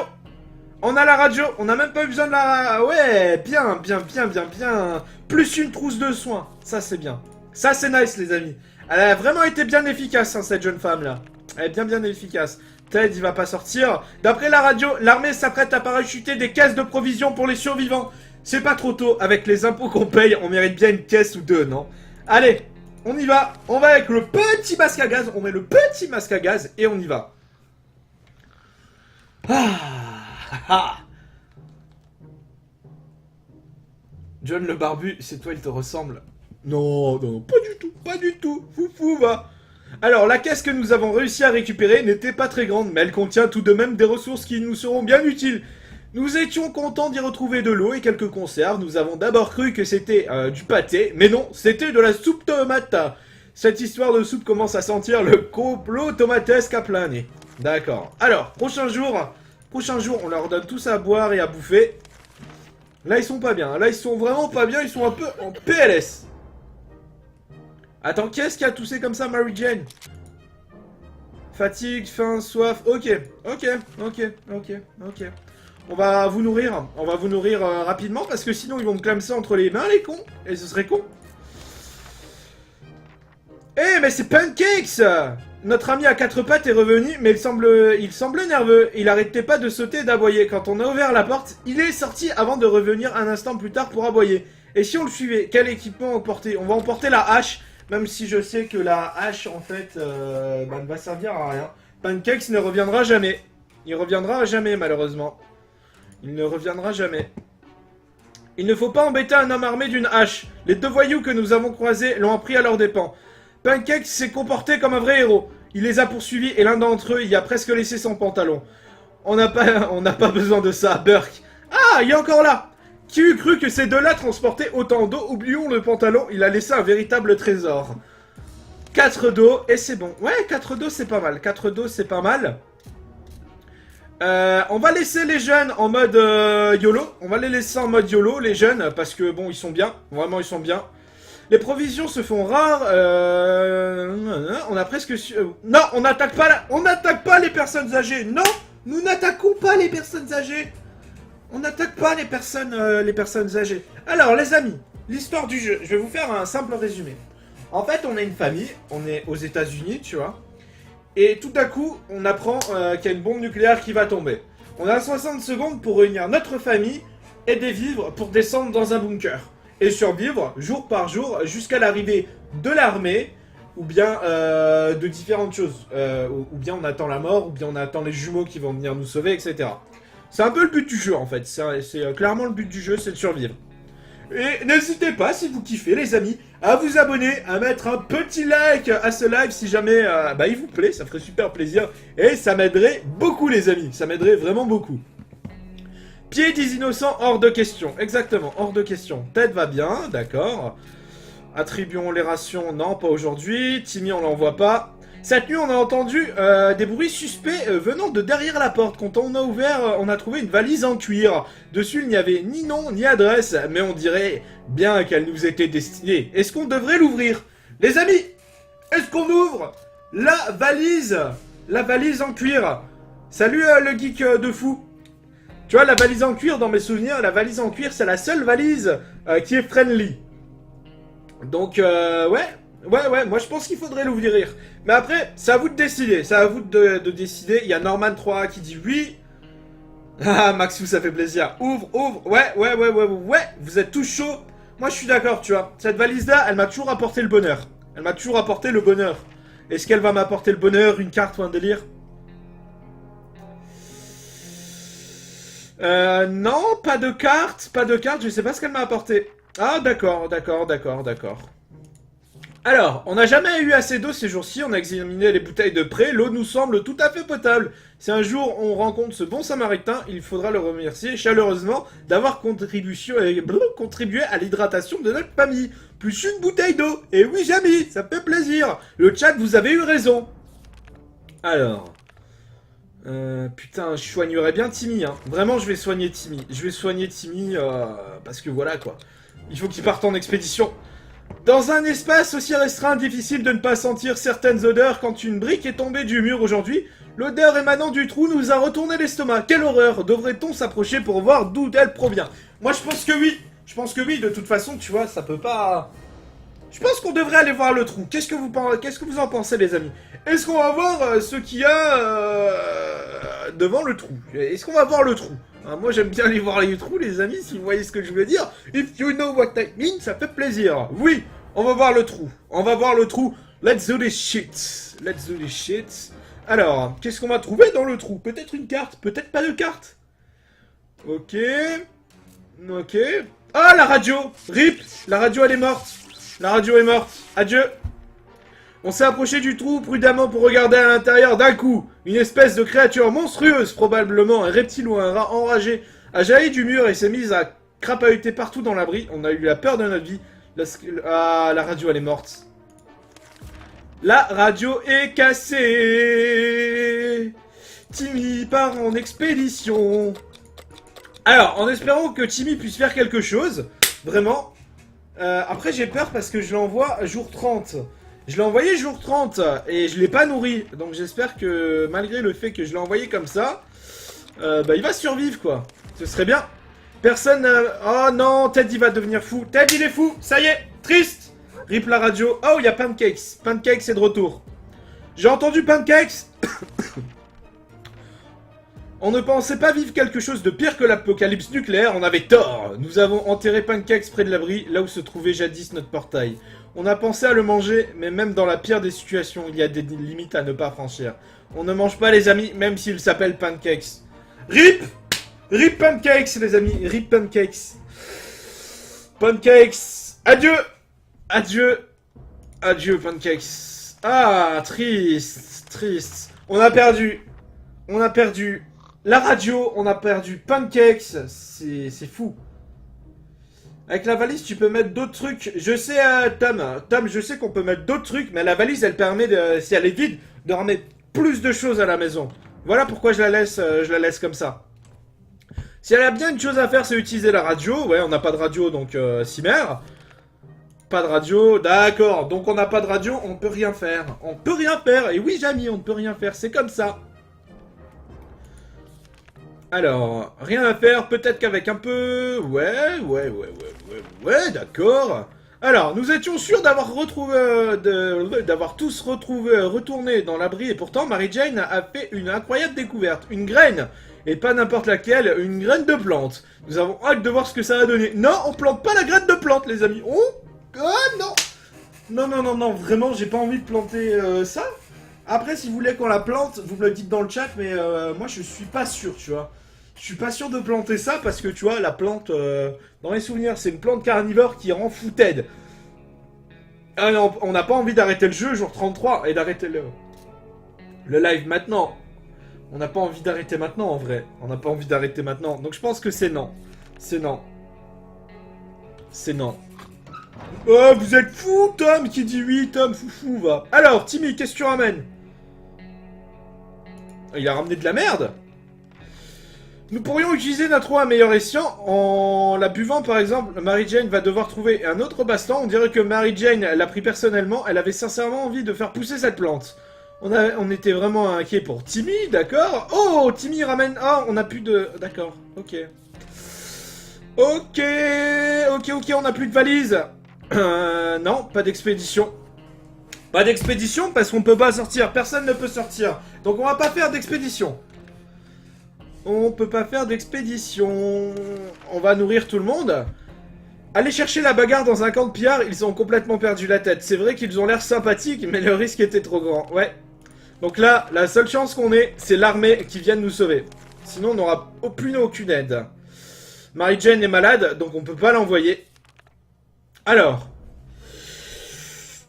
On n'a même pas eu besoin de la... Ouais, bien. Plus une trousse de soins, ça c'est bien. Ça c'est nice, les amis. Elle a vraiment été bien efficace, hein, cette jeune femme-là. Elle est bien efficace. Ted, il va pas sortir. D'après la radio, l'armée s'apprête à parachuter des caisses de provisions pour les survivants. C'est pas trop tôt, avec les impôts qu'on paye, on mérite bien une caisse ou deux, non? Allez, on y va. On va avec le petit masque à gaz. On met le petit masque à gaz et on y va. John le barbu, c'est toi, il te ressemble. Non, pas du tout. Foufou, va. Alors, la caisse que nous avons réussi à récupérer n'était pas très grande, mais elle contient tout de même des ressources qui nous seront bien utiles. Nous étions contents d'y retrouver de l'eau et quelques conserves. Nous avons d'abord cru que c'était du pâté, mais non, c'était de la soupe tomate. Cette histoire de soupe commence à sentir le complot tomatesque à plein nez. D'accord. Alors, prochain jour, on leur donne tous à boire et à bouffer. Là, ils sont pas bien. Là, ils sont vraiment pas bien. Ils sont un peu en PLS. Attends, qu'est-ce qui a toussé comme ça, Mary Jane? Fatigue, faim, soif. Ok. On va vous nourrir. Rapidement parce que sinon, ils vont me clamser entre les mains, les cons. Et ce serait con. Eh, mais c'est Pancakes! Notre ami à quatre pattes est revenu, mais il semble nerveux. Il arrêtait pas de sauter et d'aboyer. Quand on a ouvert la porte, il est sorti avant de revenir un instant plus tard pour aboyer. Et si on le suivait, quel équipement emporter? On va emporter la hache, même si je sais que la hache, en fait, ne va servir à rien. Pancakes ne reviendra jamais. Il reviendra jamais, malheureusement. Il ne reviendra jamais. Il ne faut pas embêter un homme armé d'une hache. Les deux voyous que nous avons croisés l'ont appris à leurs dépens. Pancake s'est comporté comme un vrai héros. Il les a poursuivis et l'un d'entre eux y a presque laissé son pantalon. On n'a pas besoin de ça, Burke. Ah, il est encore là. Qui eût cru que ces deux-là transportaient autant d'eau? Oublions le pantalon, il a laissé un véritable trésor. 4 d'eau, et c'est bon. Ouais, 4 d'eau, c'est pas mal. 4 d'eau, c'est pas mal. On va laisser les jeunes en mode YOLO. On va les laisser en mode YOLO, les jeunes, parce que bon, ils sont bien. Vraiment, ils sont bien. Les provisions se font rares. On a presque su... Non, on n'attaque pas les personnes âgées. Non, nous n'attaquons pas les personnes âgées. On n'attaque pas les personnes âgées. Alors, les amis, l'histoire du jeu. Je vais vous faire un simple résumé. En fait, on est une famille. On est aux États-Unis, tu vois. Et tout à coup, on apprend qu'il y a une bombe nucléaire qui va tomber. On a 60 secondes pour réunir notre famille et des vivres pour descendre dans un bunker. Et survivre jour par jour jusqu'à l'arrivée de l'armée, ou bien de différentes choses. Ou bien on attend la mort, ou bien on attend les jumeaux qui vont venir nous sauver, etc. C'est un peu le but du jeu en fait, c'est clairement le but du jeu, c'est de survivre. Et n'hésitez pas, si vous kiffez les amis, à vous abonner, à mettre un petit like à ce live si jamais il vous plaît, ça ferait super plaisir. Et ça m'aiderait beaucoup les amis, ça m'aiderait vraiment beaucoup. Pied des innocents, hors de question. Exactement, hors de question. Ted va bien, d'accord. Attribuons les rations, non, pas aujourd'hui. Timmy, on l'envoie pas. Cette nuit, on a entendu des bruits suspects venant de derrière la porte. Quand on a ouvert, on a trouvé une valise en cuir. Dessus, il n'y avait ni nom, ni adresse. Mais on dirait bien qu'elle nous était destinée. Est-ce qu'on devrait l'ouvrir? Les amis, est-ce qu'on ouvre la valise en cuir. Salut le geek de fou. Tu vois, la valise en cuir, dans mes souvenirs, la valise en cuir, c'est la seule valise qui est friendly. Donc, ouais, moi je pense qu'il faudrait l'ouvrir. Mais après, c'est à vous de décider, c'est à vous de décider. Il y a Norman 3 qui dit oui. Ah, Maxou, ça fait plaisir. Ouvre, ouais, vous êtes tous chauds. Moi je suis d'accord, tu vois. Cette valise-là, elle m'a toujours apporté le bonheur. Elle m'a toujours apporté le bonheur. Est-ce qu'elle va m'apporter le bonheur, une carte ou un délire? Non, pas de carte, je sais pas ce qu'elle m'a apporté. Ah, d'accord. Alors, on n'a jamais eu assez d'eau ces jours-ci, on a examiné les bouteilles de près, l'eau nous semble tout à fait potable. Si un jour on rencontre ce bon samaritain, il faudra le remercier chaleureusement d'avoir contribué à l'hydratation de notre famille. Plus une bouteille d'eau, et oui Jamy, ça fait plaisir. Le chat, vous avez eu raison. Alors... putain, je soignerais bien Timmy, hein. Vraiment, je vais soigner Timmy. Parce que voilà, quoi. Il faut qu'il parte en expédition. Dans un espace aussi restreint, difficile de ne pas sentir certaines odeurs quand une brique est tombée du mur aujourd'hui. L'odeur émanant du trou nous a retourné l'estomac. Quelle horreur! Devrait-on s'approcher pour voir d'où elle provient? Moi, je pense que oui. De toute façon, tu vois, ça peut pas... Je pense qu'on devrait aller voir le trou. Qu'est-ce que vous en pensez, les amis? Est-ce qu'on va voir ce qu'il y a devant le trou? Est-ce qu'on va voir le trou? Moi, j'aime bien aller voir les trous, les amis, si vous voyez ce que je veux dire. If you know what I mean, ça fait plaisir. Oui, on va voir le trou. Let's do this shit. Alors, qu'est-ce qu'on va trouver dans le trou? Peut-être une carte, peut-être pas de carte. Ok. Ah, la radio! RIP! La radio, elle est morte. Adieu. On s'est approché du trou prudemment pour regarder à l'intérieur. D'un coup, une espèce de créature monstrueuse, probablement un reptile ou un rat enragé, a jailli du mur et s'est mise à crapahuter partout dans l'abri. On a eu la peur de notre vie. Ah, la radio, elle est morte. La radio est cassée. Timmy part en expédition. Alors, en espérant que Timmy puisse faire quelque chose, vraiment... après j'ai peur parce que je l'envoie jour 30. Je l'ai envoyé jour 30 et je l'ai pas nourri. Donc j'espère que malgré le fait que je l'ai envoyé comme ça, il va survivre quoi. Ce serait bien. Personne... Oh non, Ted il va devenir fou. Ted il est fou, ça y est, triste. Rip la radio. Oh, il y a Pancakes. Pancakes est de retour. J'ai entendu Pancakes. On ne pensait pas vivre quelque chose de pire que l'apocalypse nucléaire, on avait tort. Nous avons enterré Pancakes près de l'abri, là où se trouvait jadis notre portail. On a pensé à le manger, mais même dans la pire des situations, il y a des limites à ne pas franchir. On ne mange pas les amis, même s'il s'appelle Pancakes. RIP! RIP Pancakes, les amis, RIP Pancakes. Pancakes, adieu! Adieu Pancakes. Ah, triste. On a perdu la radio, on a perdu Pancakes, c'est fou. Avec la valise, tu peux mettre d'autres trucs. Je sais, Tom, je sais qu'on peut mettre d'autres trucs, mais la valise, elle permet, si elle est vide, de remettre plus de choses à la maison. Voilà pourquoi je la laisse comme ça. Si elle a bien une chose à faire, c'est utiliser la radio. Ouais, on n'a pas de radio, donc Cimer. Pas de radio, d'accord. Donc on n'a pas de radio, on peut rien faire. Et oui, Jamy, on ne peut rien faire, c'est comme ça. Alors, rien à faire, peut-être qu'avec un peu... Ouais, d'accord. Alors, nous étions sûrs d'avoir tous retourné dans l'abri, et pourtant, Mary Jane a fait une incroyable découverte. Une graine, et pas n'importe laquelle, une graine de plante. Nous avons hâte de voir ce que ça va donner. Non, on plante pas la graine de plante, les amis. Non. Non, vraiment, j'ai pas envie de planter ça. Après, si vous voulez qu'on la plante, vous me le dites dans le chat, mais moi, je suis pas sûr, tu vois. Je suis pas sûr de planter ça parce que tu vois, la plante, dans les souvenirs, c'est une plante carnivore qui rend fou Ted. Ah non, on n'a pas envie d'arrêter le jeu jour 33 et d'arrêter le live maintenant. On n'a pas envie d'arrêter maintenant en vrai. Donc je pense que c'est non. C'est non. Oh, vous êtes fou, Tom qui dit oui, Tom, foufou, va. Alors, Timmy, qu'est-ce que tu ramènes? Il a ramené de la merde. Nous pourrions utiliser notre eau à meilleur escient en la buvant par exemple. Mary Jane va devoir trouver un autre baston. On dirait que Mary Jane l'a pris personnellement. Elle avait sincèrement envie de faire pousser cette plante. On était vraiment inquiet pour Timmy, d'accord. Oh, Timmy ramène... Ah, on a plus de... D'accord, ok. Ok, on a plus de valise. Non, pas d'expédition. Pas d'expédition parce qu'on peut pas sortir. Personne ne peut sortir. Donc on va pas faire d'expédition. On peut pas faire d'expédition. On va nourrir tout le monde. Allez chercher la bagarre dans un camp de pillards, ils ont complètement perdu la tête. C'est vrai qu'ils ont l'air sympathiques, mais le risque était trop grand. Ouais. Donc là, la seule chance qu'on ait, c'est l'armée qui vienne nous sauver. Sinon, on n'aura plus aucune aide. Mary Jane est malade, donc on peut pas l'envoyer. Alors.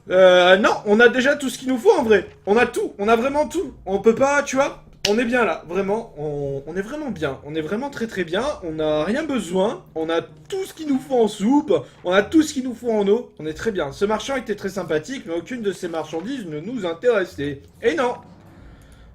Non, on a déjà tout ce qu'il nous faut en vrai. On a tout, on a vraiment tout. On peut pas, tu vois. On est bien là, vraiment, on est vraiment bien, on est vraiment très très bien, on n'a rien besoin, on a tout ce qu'il nous faut en soupe, on a tout ce qu'il nous faut en eau, on est très bien. Ce marchand était très sympathique, mais aucune de ces marchandises ne nous intéressait. Et non,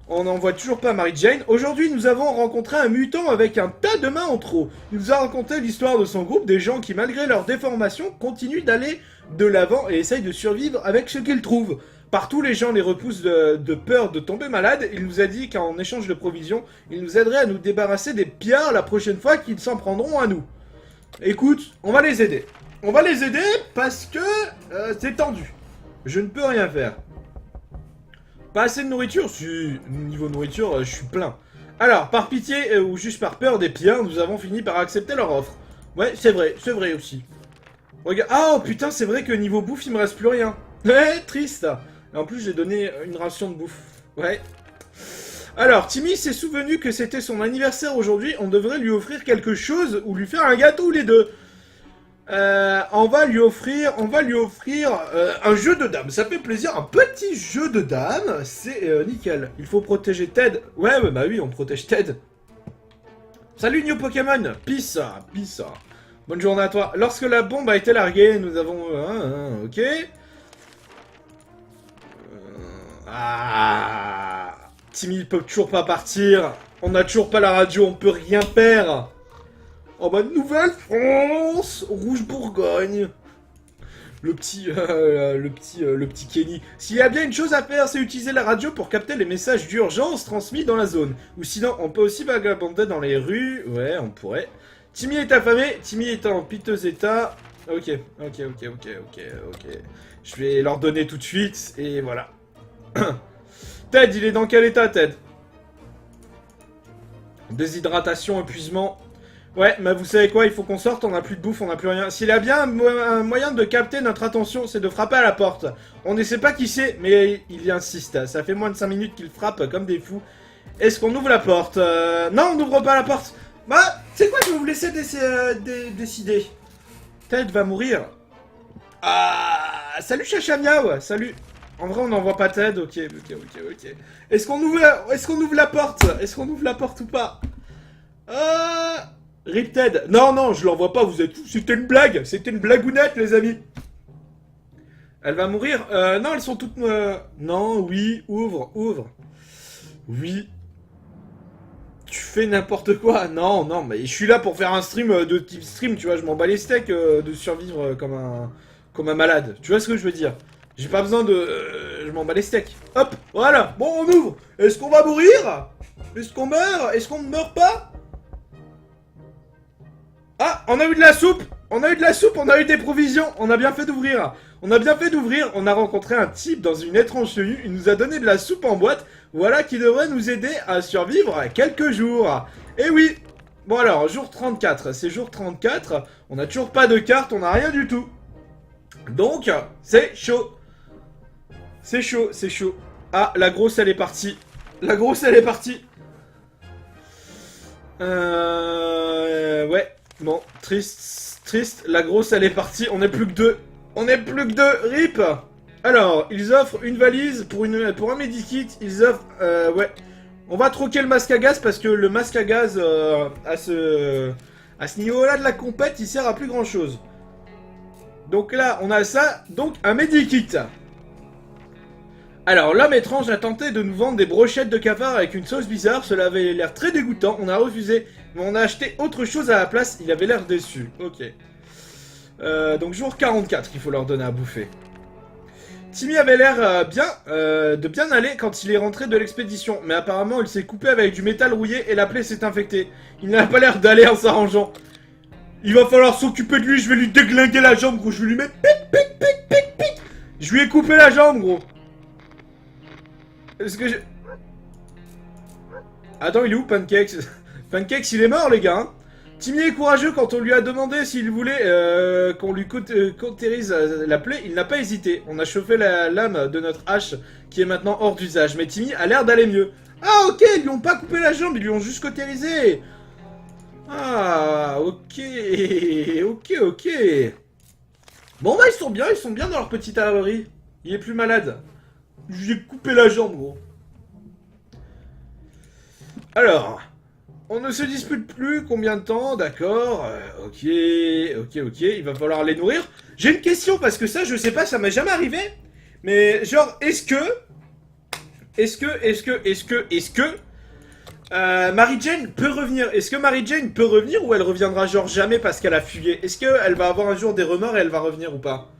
on n'en voit toujours pas Mary Jane. Aujourd'hui, nous avons rencontré un mutant avec un tas de mains en trop. Il nous a raconté l'histoire de son groupe, des gens qui, malgré leur déformation, continuent d'aller de l'avant et essayent de survivre avec ce qu'ils trouvent. Partout, les gens les repoussent de peur de tomber malade. Il nous a dit qu'en échange de provisions, il nous aiderait à nous débarrasser des pillards la prochaine fois qu'ils s'en prendront à nous. Écoute, on va les aider. On va les aider parce que c'est tendu. Je ne peux rien faire. Pas assez de nourriture? Si, niveau nourriture, je suis plein. Alors, par pitié ou juste par peur des pillards, nous avons fini par accepter leur offre. Ouais, c'est vrai aussi. Regarde. Ah, oh putain, c'est vrai que niveau bouffe, il me reste plus rien. Ouais, triste. Et en plus, j'ai donné une ration de bouffe. Ouais. Alors, Timmy s'est souvenu que c'était son anniversaire aujourd'hui. On devrait lui offrir quelque chose ou lui faire un gâteau ou les deux. On va lui offrir un jeu de dames. Ça fait plaisir. Un petit jeu de dames. C'est nickel. Il faut protéger Ted. Ouais, bah oui, on protège Ted. Salut, New Pokémon. Peace. Bonne journée à toi. Lorsque la bombe a été larguée, nous avons... ok. Timmy peut toujours pas partir. On n'a toujours pas la radio, on peut rien faire. Oh bah Nouvelle-France, Rouge Bourgogne. Le petit Kenny. S'il y a bien une chose à faire, c'est utiliser la radio pour capter les messages d'urgence transmis dans la zone. Ou sinon, on peut aussi vagabonder dans les rues. Ouais, on pourrait. Timmy est affamé, Timmy est en piteux état. Ok. Je vais leur donner tout de suite, et voilà. Ted, il est dans quel état, Ted? Déshydratation, épuisement. Ouais, mais vous savez quoi, il faut qu'on sorte, on n'a plus de bouffe, on n'a plus rien. S'il a bien un moyen de capter notre attention, c'est de frapper à la porte. On ne sait pas qui c'est, mais il y insiste. Ça fait moins de 5 minutes qu'il frappe comme des fous. Est-ce qu'on ouvre la porte? Non, on n'ouvre pas la porte. Bah, c'est quoi, je vais vous laisser décider. Ted va mourir. Ah, salut Chacha Miaou, salut. En vrai, on n'envoie pas Ted, ok. Est-ce qu'on ouvre la porte? Est-ce qu'on ouvre la porte ou pas? Rip Ted. Non, je l'envoie pas, vous êtes fous. C'était une blague, c'était une blagounette, les amis. Elle va mourir? Non, elles sont toutes... Non, oui, ouvre. Oui. Tu fais n'importe quoi. Non, mais je suis là pour faire un stream de type stream, tu vois, je m'en bats les steaks de survivre comme un malade. Tu vois ce que je veux dire? J'ai pas besoin de... je m'en bats les steaks. Hop, voilà. Bon, on ouvre. Est-ce qu'on va mourir? Est-ce qu'on meurt? Est-ce qu'on ne meurt pas? Ah, on a eu de la soupe. On a eu des provisions. On a bien fait d'ouvrir. On a rencontré un type dans une étrange tenue. Il nous a donné de la soupe en boîte. Voilà qui devrait nous aider à survivre quelques jours. Et oui. Bon alors, jour 34. C'est jour 34. On n'a toujours pas de carte. On n'a rien du tout. Donc, c'est chaud. C'est chaud. Ah, la grosse, elle est partie. Ouais. Bon, triste. La grosse, elle est partie. On n'est plus que deux. RIP. Alors, ils offrent une valise pour un medikit. Ils offrent... ouais. On va troquer le masque à gaz parce que le masque à gaz, à ce niveau-là de la compète, il sert à plus grand-chose. Donc là, on a ça. Donc, un medikit. Alors, l'homme étrange a tenté de nous vendre des brochettes de cafard avec une sauce bizarre. Cela avait l'air très dégoûtant. On a refusé. Mais on a acheté autre chose à la place, il avait l'air déçu. Ok. Donc jour 44, il faut leur donner à bouffer. Timmy avait l'air de bien aller quand il est rentré de l'expédition, mais apparemment il s'est coupé avec du métal rouillé et la plaie s'est infectée. Il n'a pas l'air d'aller en s'arrangeant. Il va falloir s'occuper de lui, je vais lui déglinguer la jambe, gros, je vais lui mettre pic, pic, pic, pic, pic. Je lui ai coupé la jambe, gros. Est-ce que je... Attends, il est où, Pancakes? Pancakes, il est mort, les gars, hein. Timmy est courageux quand on lui a demandé s'il voulait qu'on lui cautérise la plaie, il n'a pas hésité. On a chauffé la lame de notre hache qui est maintenant hors d'usage, mais Timmy a l'air d'aller mieux. Ah ok, ils lui ont pas coupé la jambe, ils lui ont juste cautérisé. Ah ok, ok. Bon bah ils sont bien dans leur petite abri. Il est plus malade. Je lui ai coupé la jambe, gros. Alors... On ne se dispute plus, combien de temps, d'accord, ok, il va falloir les nourrir. J'ai une question, parce que ça, je sais pas, ça m'est jamais arrivé, mais genre, est-ce que Mary Jane peut revenir? Est-ce que Mary Jane peut revenir ou elle reviendra genre jamais parce qu'elle a fugué? Est-ce qu'elle va avoir un jour des remords et elle va revenir ou pas?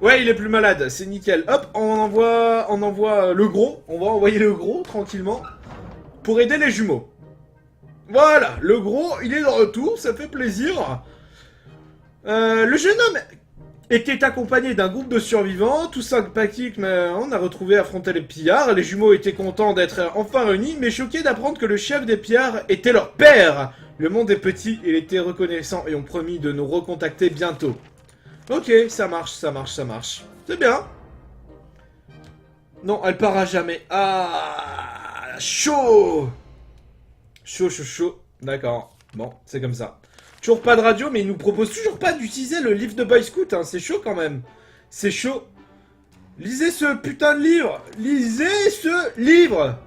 Ouais, il est plus malade, c'est nickel. Hop, on envoie le gros, on va envoyer le gros, tranquillement, pour aider les jumeaux. Voilà, le gros, il est de retour, ça fait plaisir. Le jeune homme était accompagné d'un groupe de survivants, tout sympathiques, mais on a retrouvé affronter les pillards. Les jumeaux étaient contents d'être enfin réunis, mais choqués d'apprendre que le chef des pillards était leur père. Le monde est petit, il était reconnaissant et ont promis de nous recontacter bientôt. Ok, ça marche. C'est bien. Non, elle part à jamais. Ah, chaud. Chaud. D'accord. Bon, c'est comme ça. Toujours pas de radio, mais il nous propose toujours pas d'utiliser le livre de Boy Scout, hein. C'est chaud quand même. C'est chaud. Lisez ce putain de livre. Lisez ce livre.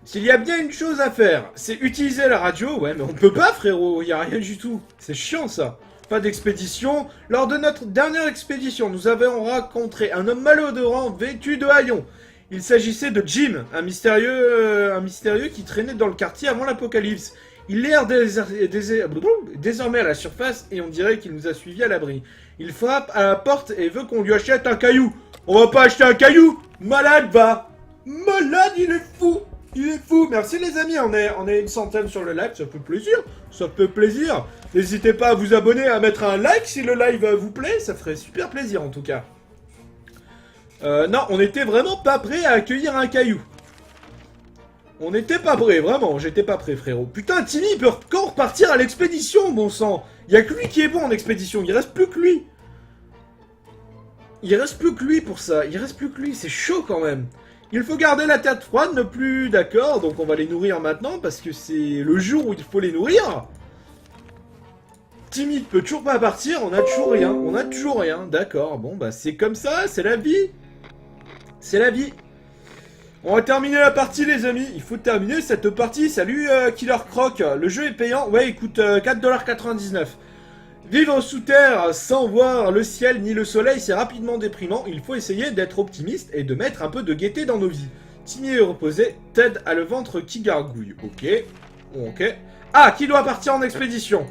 S'il y a bien une chose à faire, c'est utiliser la radio. Ouais, mais on peut pas, frérot. Y a rien du tout. C'est chiant, ça. Pas d'expédition. Lors de notre dernière expédition, nous avons rencontré un homme malodorant vêtu de haillons. Il s'agissait de Jim, un mystérieux qui traînait dans le quartier avant l'apocalypse. Il erre désormais à la surface et on dirait qu'il nous a suivis à l'abri. Il frappe à la porte et veut qu'on lui achète un caillou. On va pas acheter un caillou. Malade, va. Malade, il est fou. Merci les amis, on est une centaine sur le live, ça fait plaisir. N'hésitez pas à vous abonner, à mettre un like si le live vous plaît, ça ferait super plaisir en tout cas. Non, on était vraiment pas prêt à accueillir un caillou. On n'était pas prêt, vraiment, j'étais pas prêt, frérot. Putain, Timmy, il peut quand repartir à l'expédition, bon sang. Il y a que lui qui est bon en expédition, il reste plus que lui. Pour ça, c'est chaud quand même. Il faut garder la tête froide, ne plus... D'accord, donc on va les nourrir maintenant, parce que c'est le jour où il faut les nourrir. Timmy peut toujours pas partir, on a toujours rien, d'accord, bon bah c'est comme ça, c'est la vie. On va terminer la partie les amis, il faut terminer cette partie. Salut Killer Croc, le jeu est payant, ouais il coûte 4,99 $. Vivre sous terre sans voir le ciel ni le soleil, c'est rapidement déprimant, il faut essayer d'être optimiste et de mettre un peu de gaieté dans nos vies. Timmy est reposé, Ted a le ventre qui gargouille, ok. Ah, qui doit partir en expédition?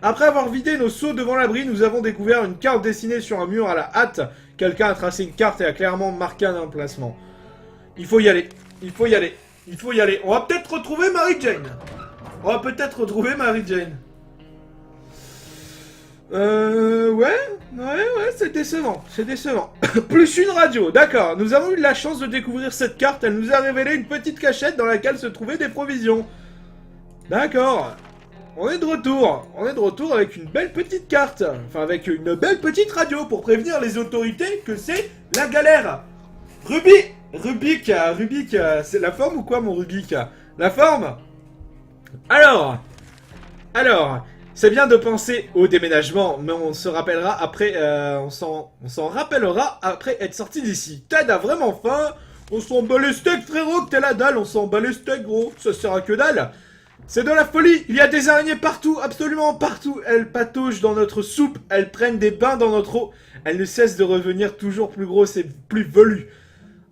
Après avoir vidé nos seaux devant l'abri, nous avons découvert une carte dessinée sur un mur à la hâte. Quelqu'un a tracé une carte et a clairement marqué un emplacement. Il faut y aller. On va peut-être retrouver Mary Jane. Ouais, c'est décevant. Plus une radio, d'accord. Nous avons eu la chance de découvrir cette carte. Elle nous a révélé une petite cachette dans laquelle se trouvaient des provisions. D'accord. On est de retour avec une belle petite carte. Enfin, avec une belle petite radio pour prévenir les autorités que c'est la galère. Rubik, c'est la forme ou quoi mon Rubik? La forme. Alors, c'est bien de penser au déménagement, mais on se rappellera après, on s'en rappellera après être sorti d'ici. Ted a vraiment faim, on s'en bat les steaks frérot, que t'es la dalle, on s'en bat les steaks gros, ça sert à que dalle. C'est de la folie, il y a des araignées partout, absolument partout. Elles pataugent dans notre soupe, elles prennent des bains dans notre eau. Elles ne cessent de revenir toujours plus grosses et plus velues.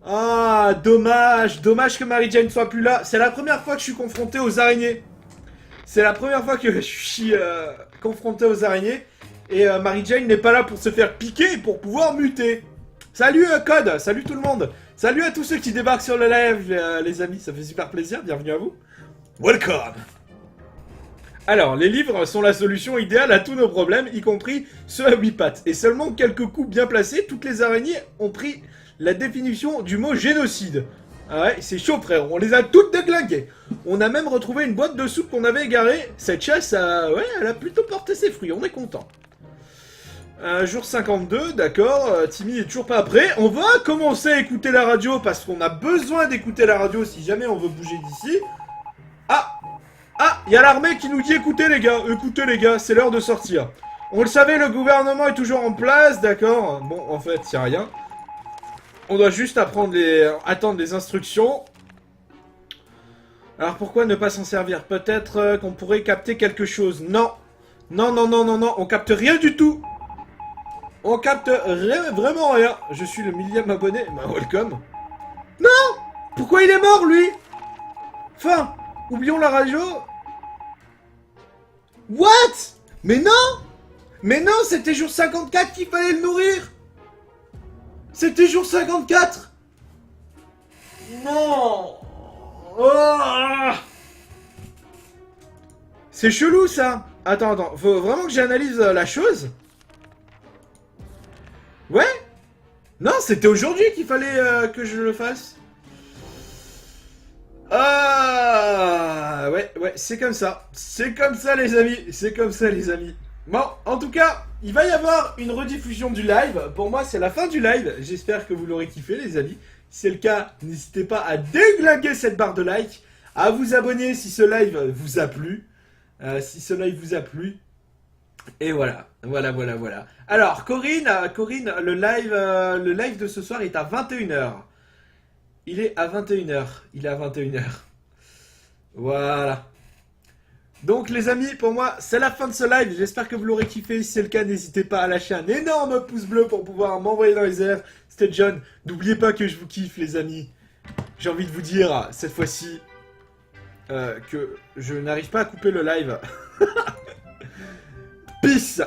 Ah, dommage, dommage que Mary Jane soit plus là. C'est la première fois que je suis confronté aux araignées. C'est la première fois que je suis confronté aux araignées. Et Mary Jane n'est pas là pour se faire piquer et pour pouvoir muter. Salut Code, salut tout le monde. Salut à tous ceux qui débarquent sur le live, les amis. Ça fait super plaisir, bienvenue à vous. Welcome. Alors, les livres sont la solution idéale à tous nos problèmes, y compris ceux à 8 pattes. Et seulement quelques coups bien placés, toutes les araignées ont pris la définition du mot génocide. Ah ouais, c'est chaud frère, on les a toutes déglinguées. On a même retrouvé une boîte de soupe qu'on avait égarée. Cette chasse, ouais, elle a plutôt porté ses fruits, on est content. Jour 52, d'accord, Timmy est toujours pas prêt. On va commencer à écouter la radio parce qu'on a besoin d'écouter la radio si jamais on veut bouger d'ici. Ah, il y a l'armée qui nous dit écoutez les gars, c'est l'heure de sortir. On le savait, le gouvernement est toujours en place, d'accord. Bon, en fait, y a rien. On doit juste attendre les instructions. Alors pourquoi ne pas s'en servir? Peut-être qu'on pourrait capter quelque chose. Non, on capte rien du tout. On capte vraiment rien. Je suis le 1000e abonné. Bah, welcome. Non! Pourquoi il est mort, lui? Enfin, oublions la radio. What? Mais non, c'était jour 54 qu'il fallait le nourrir. C'était jour 54. Non. Oh. C'est chelou, ça. Attends, faut vraiment que j'analyse la chose. Ouais? Non, c'était aujourd'hui qu'il fallait que je le fasse. Ah, ouais, c'est comme ça. C'est comme ça, les amis. Bon, en tout cas, il va y avoir une rediffusion du live. Pour moi, c'est la fin du live. J'espère que vous l'aurez kiffé, les amis. Si c'est le cas, n'hésitez pas à déglinguer cette barre de like, à vous abonner si ce live vous a plu. Et voilà. Alors, Corinne, le live de ce soir est à 21h. Il est à 21h. Voilà. Donc les amis, pour moi, c'est la fin de ce live. J'espère que vous l'aurez kiffé. Si c'est le cas, n'hésitez pas à lâcher un énorme pouce bleu pour pouvoir m'envoyer dans les airs. C'était John. N'oubliez pas que je vous kiffe, les amis. J'ai envie de vous dire, cette fois-ci, que je n'arrive pas à couper le live. Peace.